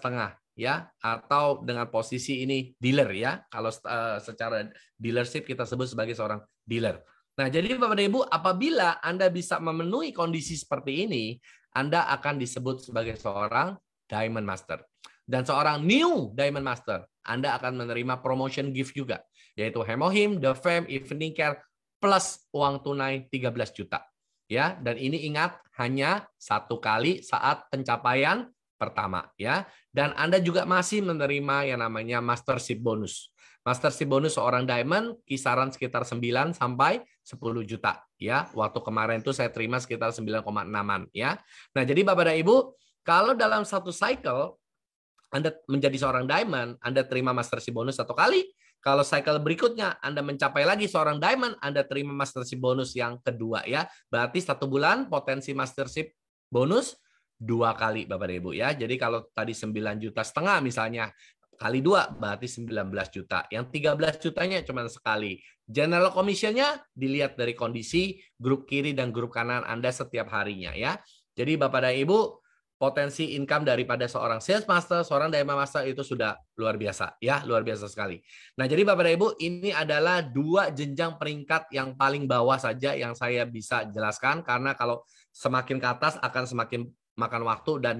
ya, atau dengan posisi ini dealer ya. Kalau secara dealership kita sebut sebagai seorang dealer. Nah, jadi Bapak dan Ibu, apabila Anda bisa memenuhi kondisi seperti ini, Anda akan disebut sebagai seorang Diamond Master. Dan seorang new Diamond Master, Anda akan menerima promotion gift juga, yaitu Hemohim, The Fame, Evening Care, plus uang tunai 13 juta. Ya, dan ini ingat hanya 1 kali saat pencapaian pertama ya. Dan Anda juga masih menerima yang namanya Mastership bonus. Mastership bonus seorang Diamond kisaran sekitar 9 sampai 10 juta ya. Waktu kemarin itu saya terima sekitar 9,6-an ya. Nah, jadi Bapak dan Ibu, kalau dalam 1 cycle Anda menjadi seorang Diamond, Anda terima Mastership bonus 1 kali. Kalau cycle berikutnya Anda mencapai lagi seorang Diamond, Anda terima Mastership bonus yang kedua ya. Berarti 1 bulan potensi Mastership bonus 2 kali Bapak dan Ibu ya. Jadi kalau tadi 9,5 juta misalnya, kali 2 berarti 19 juta. Yang 13 jutanya cuma sekali. General commission-nya dilihat dari kondisi grup kiri dan grup kanan Anda setiap harinya ya. Jadi Bapak dan Ibu, potensi income daripada seorang Sales Master, seorang Diamond Master itu sudah luar biasa ya, luar biasa sekali. Nah, jadi Bapak dan Ibu, ini adalah 2 jenjang peringkat yang paling bawah saja yang saya bisa jelaskan, karena kalau semakin ke atas akan semakin makan waktu dan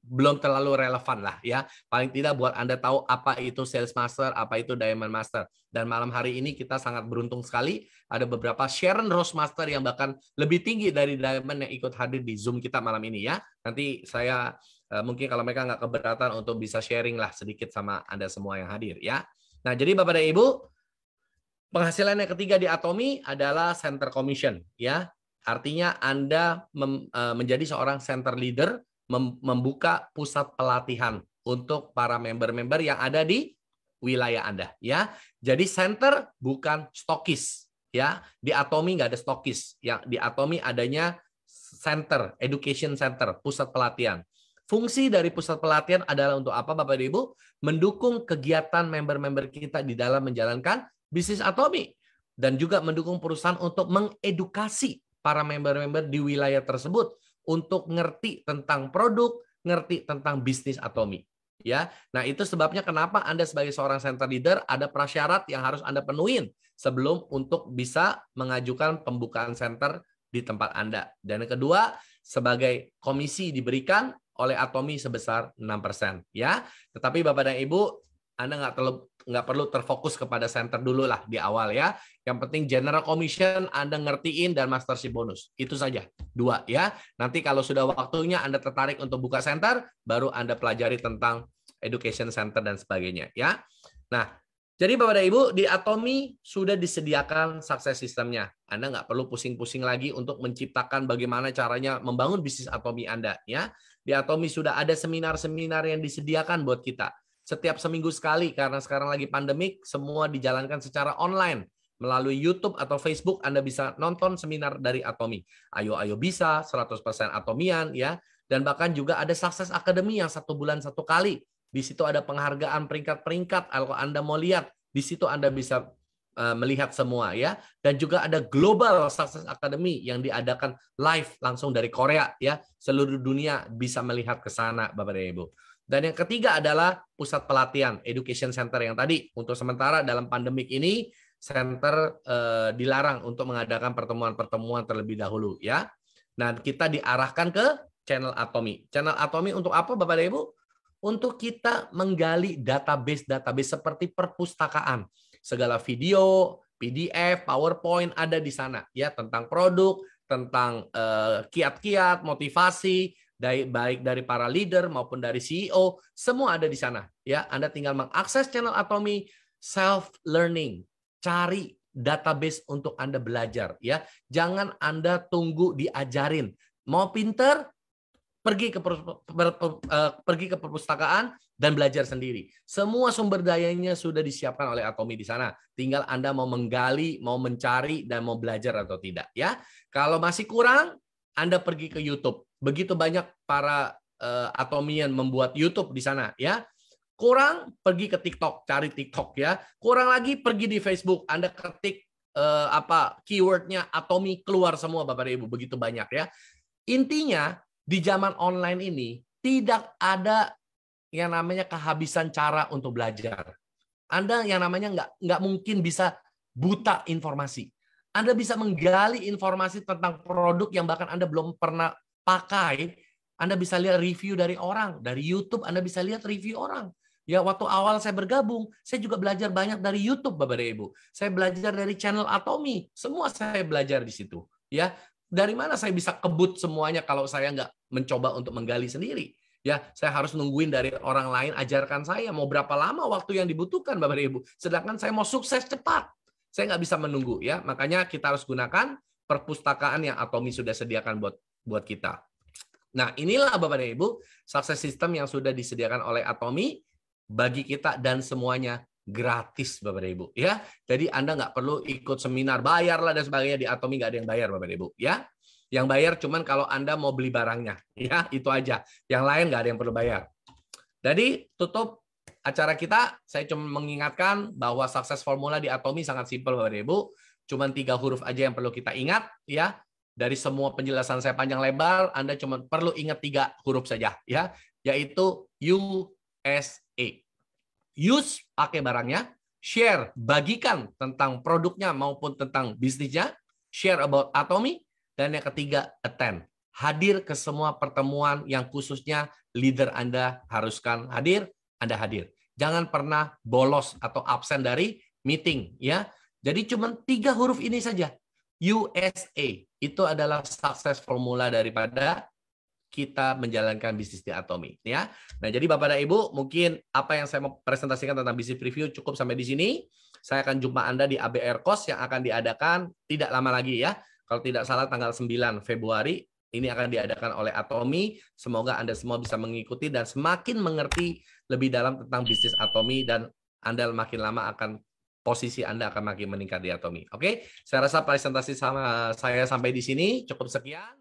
belum terlalu relevan lah ya. Paling tidak buat Anda tahu apa itu Sales Master, apa itu Diamond Master. Dan malam hari ini kita sangat beruntung sekali ada beberapa Sharon Rose Master yang bahkan lebih tinggi dari Diamond yang ikut hadir di Zoom kita malam ini ya. Nanti saya mungkin kalau mereka nggak keberatan untuk bisa sharing lah sedikit sama Anda semua yang hadir ya. Nah, jadi Bapak dan Ibu, penghasilan yang ketiga di Atomy adalah Center Commission ya. Artinya Anda menjadi seorang center leader, membuka pusat pelatihan untuk para member-member yang ada di wilayah Anda ya. Jadi center bukan stokis ya. Di Atomy nggak ada stokis. Yang di Atomy adanya center, education center, pusat pelatihan. Fungsi dari pusat pelatihan adalah untuk apa Bapak dan Ibu? Mendukung kegiatan member-member kita di dalam menjalankan bisnis Atomy, dan juga mendukung perusahaan untuk mengedukasi para member-member di wilayah tersebut untuk ngerti tentang produk, ngerti tentang bisnis Atomy. Ya, nah itu sebabnya kenapa Anda sebagai seorang center leader ada prasyarat yang harus Anda penuhin sebelum untuk bisa mengajukan pembukaan center di tempat Anda. Dan yang kedua, sebagai komisi diberikan oleh Atomi sebesar 6%. Ya, tetapi Bapak dan Ibu, Anda nggak perlu terfokus kepada center dulu lah di awal ya. Yang penting general commission Anda ngertiin dan mastership bonus. Itu saja. 2 ya. Nanti kalau sudah waktunya Anda tertarik untuk buka center, baru Anda pelajari tentang education center dan sebagainya ya. Nah, jadi Bapak dan Ibu, di Atomi sudah disediakan sukses sistemnya. Anda nggak perlu pusing-pusing lagi untuk menciptakan bagaimana caranya membangun bisnis Atomi Anda ya. Di Atomi sudah ada seminar-seminar yang disediakan buat kita. Setiap seminggu sekali, karena sekarang lagi pandemik, semua dijalankan secara online. Melalui YouTube atau Facebook, Anda bisa nonton seminar dari Atomi. Ayo bisa, 100% Atomian, ya. Dan bahkan juga ada Success Academy yang 1 bulan 1 kali. Di situ ada penghargaan peringkat-peringkat. Kalau Anda mau lihat, di situ Anda bisa melihat semua, ya. Dan juga ada Global Success Academy yang diadakan live langsung dari Korea, ya. Seluruh dunia bisa melihat ke sana, Bapak dan Ibu. Dan yang ketiga adalah pusat pelatihan, education center yang tadi. Untuk sementara dalam pandemik ini, center dilarang untuk mengadakan pertemuan-pertemuan terlebih dahulu. Ya. Nah, kita diarahkan ke channel Atomi. Channel Atomi untuk apa, Bapak dan Ibu? Untuk kita menggali database-database seperti perpustakaan. Segala video, PDF, PowerPoint ada di sana. Ya, tentang produk, tentang kiat-kiat, motivasi, baik dari para leader maupun dari CEO, semua ada di sana. Ya, Anda tinggal mengakses channel Atomi, self learning, cari database untuk Anda belajar. Ya, jangan Anda tunggu diajarin. Mau pinter, pergi ke perpustakaan dan belajar sendiri. Semua sumber dayanya sudah disiapkan oleh Atomi di sana. Tinggal Anda mau menggali, mau mencari, dan mau belajar atau tidak. Ya, kalau masih kurang, Anda pergi ke YouTube. Begitu banyak para Atomian membuat YouTube di sana, ya. Kurang, pergi ke TikTok, cari TikTok, ya. Kurang lagi, pergi di Facebook. Anda ketik keywordnya Atomi, keluar semua, Bapak Ibu. Begitu banyak, ya. Intinya, di zaman online ini tidak ada yang namanya kehabisan cara untuk belajar. Anda yang namanya nggak mungkin bisa buta informasi. Anda bisa menggali informasi tentang produk yang bahkan Anda belum pernah pakai. Anda bisa lihat review dari orang. Dari YouTube Anda bisa lihat review orang. Ya, waktu awal saya bergabung, saya juga belajar banyak dari YouTube, Bapak dan Ibu. Saya belajar dari channel Atomi. Semua saya belajar di situ. Ya, dari mana saya bisa kebut semuanya kalau saya nggak mencoba untuk menggali sendiri? Ya, saya harus nungguin dari orang lain ajarkan saya mau berapa lama waktu yang dibutuhkan, Bapak dan Ibu. Sedangkan saya mau sukses cepat. Saya nggak bisa menunggu, ya. Makanya kita harus gunakan perpustakaan yang Atomi sudah sediakan buat kita. Nah, inilah Bapak dan Ibu, sukses system yang sudah disediakan oleh Atomi bagi kita dan semuanya gratis, Bapak dan Ibu, ya. Jadi Anda nggak perlu ikut seminar, bayar lah dan sebagainya. Di Atomi nggak ada yang bayar, Bapak dan Ibu, ya. Yang bayar cuman kalau Anda mau beli barangnya, ya, itu aja. Yang lain nggak ada yang perlu bayar. Jadi tutup acara kita, saya cuma mengingatkan bahwa sukses formula di Atomi sangat simpel, Bapak dan Ibu. Cuman 3 huruf aja yang perlu kita ingat, ya. Dari semua penjelasan saya panjang lebar, Anda cuma perlu ingat 3 huruf saja, ya, yaitu USA. Use, pakai barangnya. Share, bagikan tentang produknya maupun tentang bisnisnya. Share about Atomi. Dan yang ketiga, attend. Hadir ke semua pertemuan yang khususnya leader Anda haruskan hadir, Anda hadir. Jangan pernah bolos atau absen dari meeting, ya. Jadi cuma 3 huruf ini saja. USA. Itu adalah sukses formula daripada kita menjalankan bisnis di Atomi, ya. Nah, jadi Bapak dan Ibu, mungkin apa yang saya mau presentasikan tentang bisnis preview cukup sampai di sini. Saya akan jumpa Anda di ABR Course yang akan diadakan tidak lama lagi, ya. Kalau tidak salah tanggal 9 Februari ini akan diadakan oleh Atomi. Semoga Anda semua bisa mengikuti dan semakin mengerti lebih dalam tentang bisnis Atomi, dan Anda makin lama posisi Anda akan makin meningkat di Atomi. Oke, saya rasa presentasi sama saya sampai di sini cukup sekian.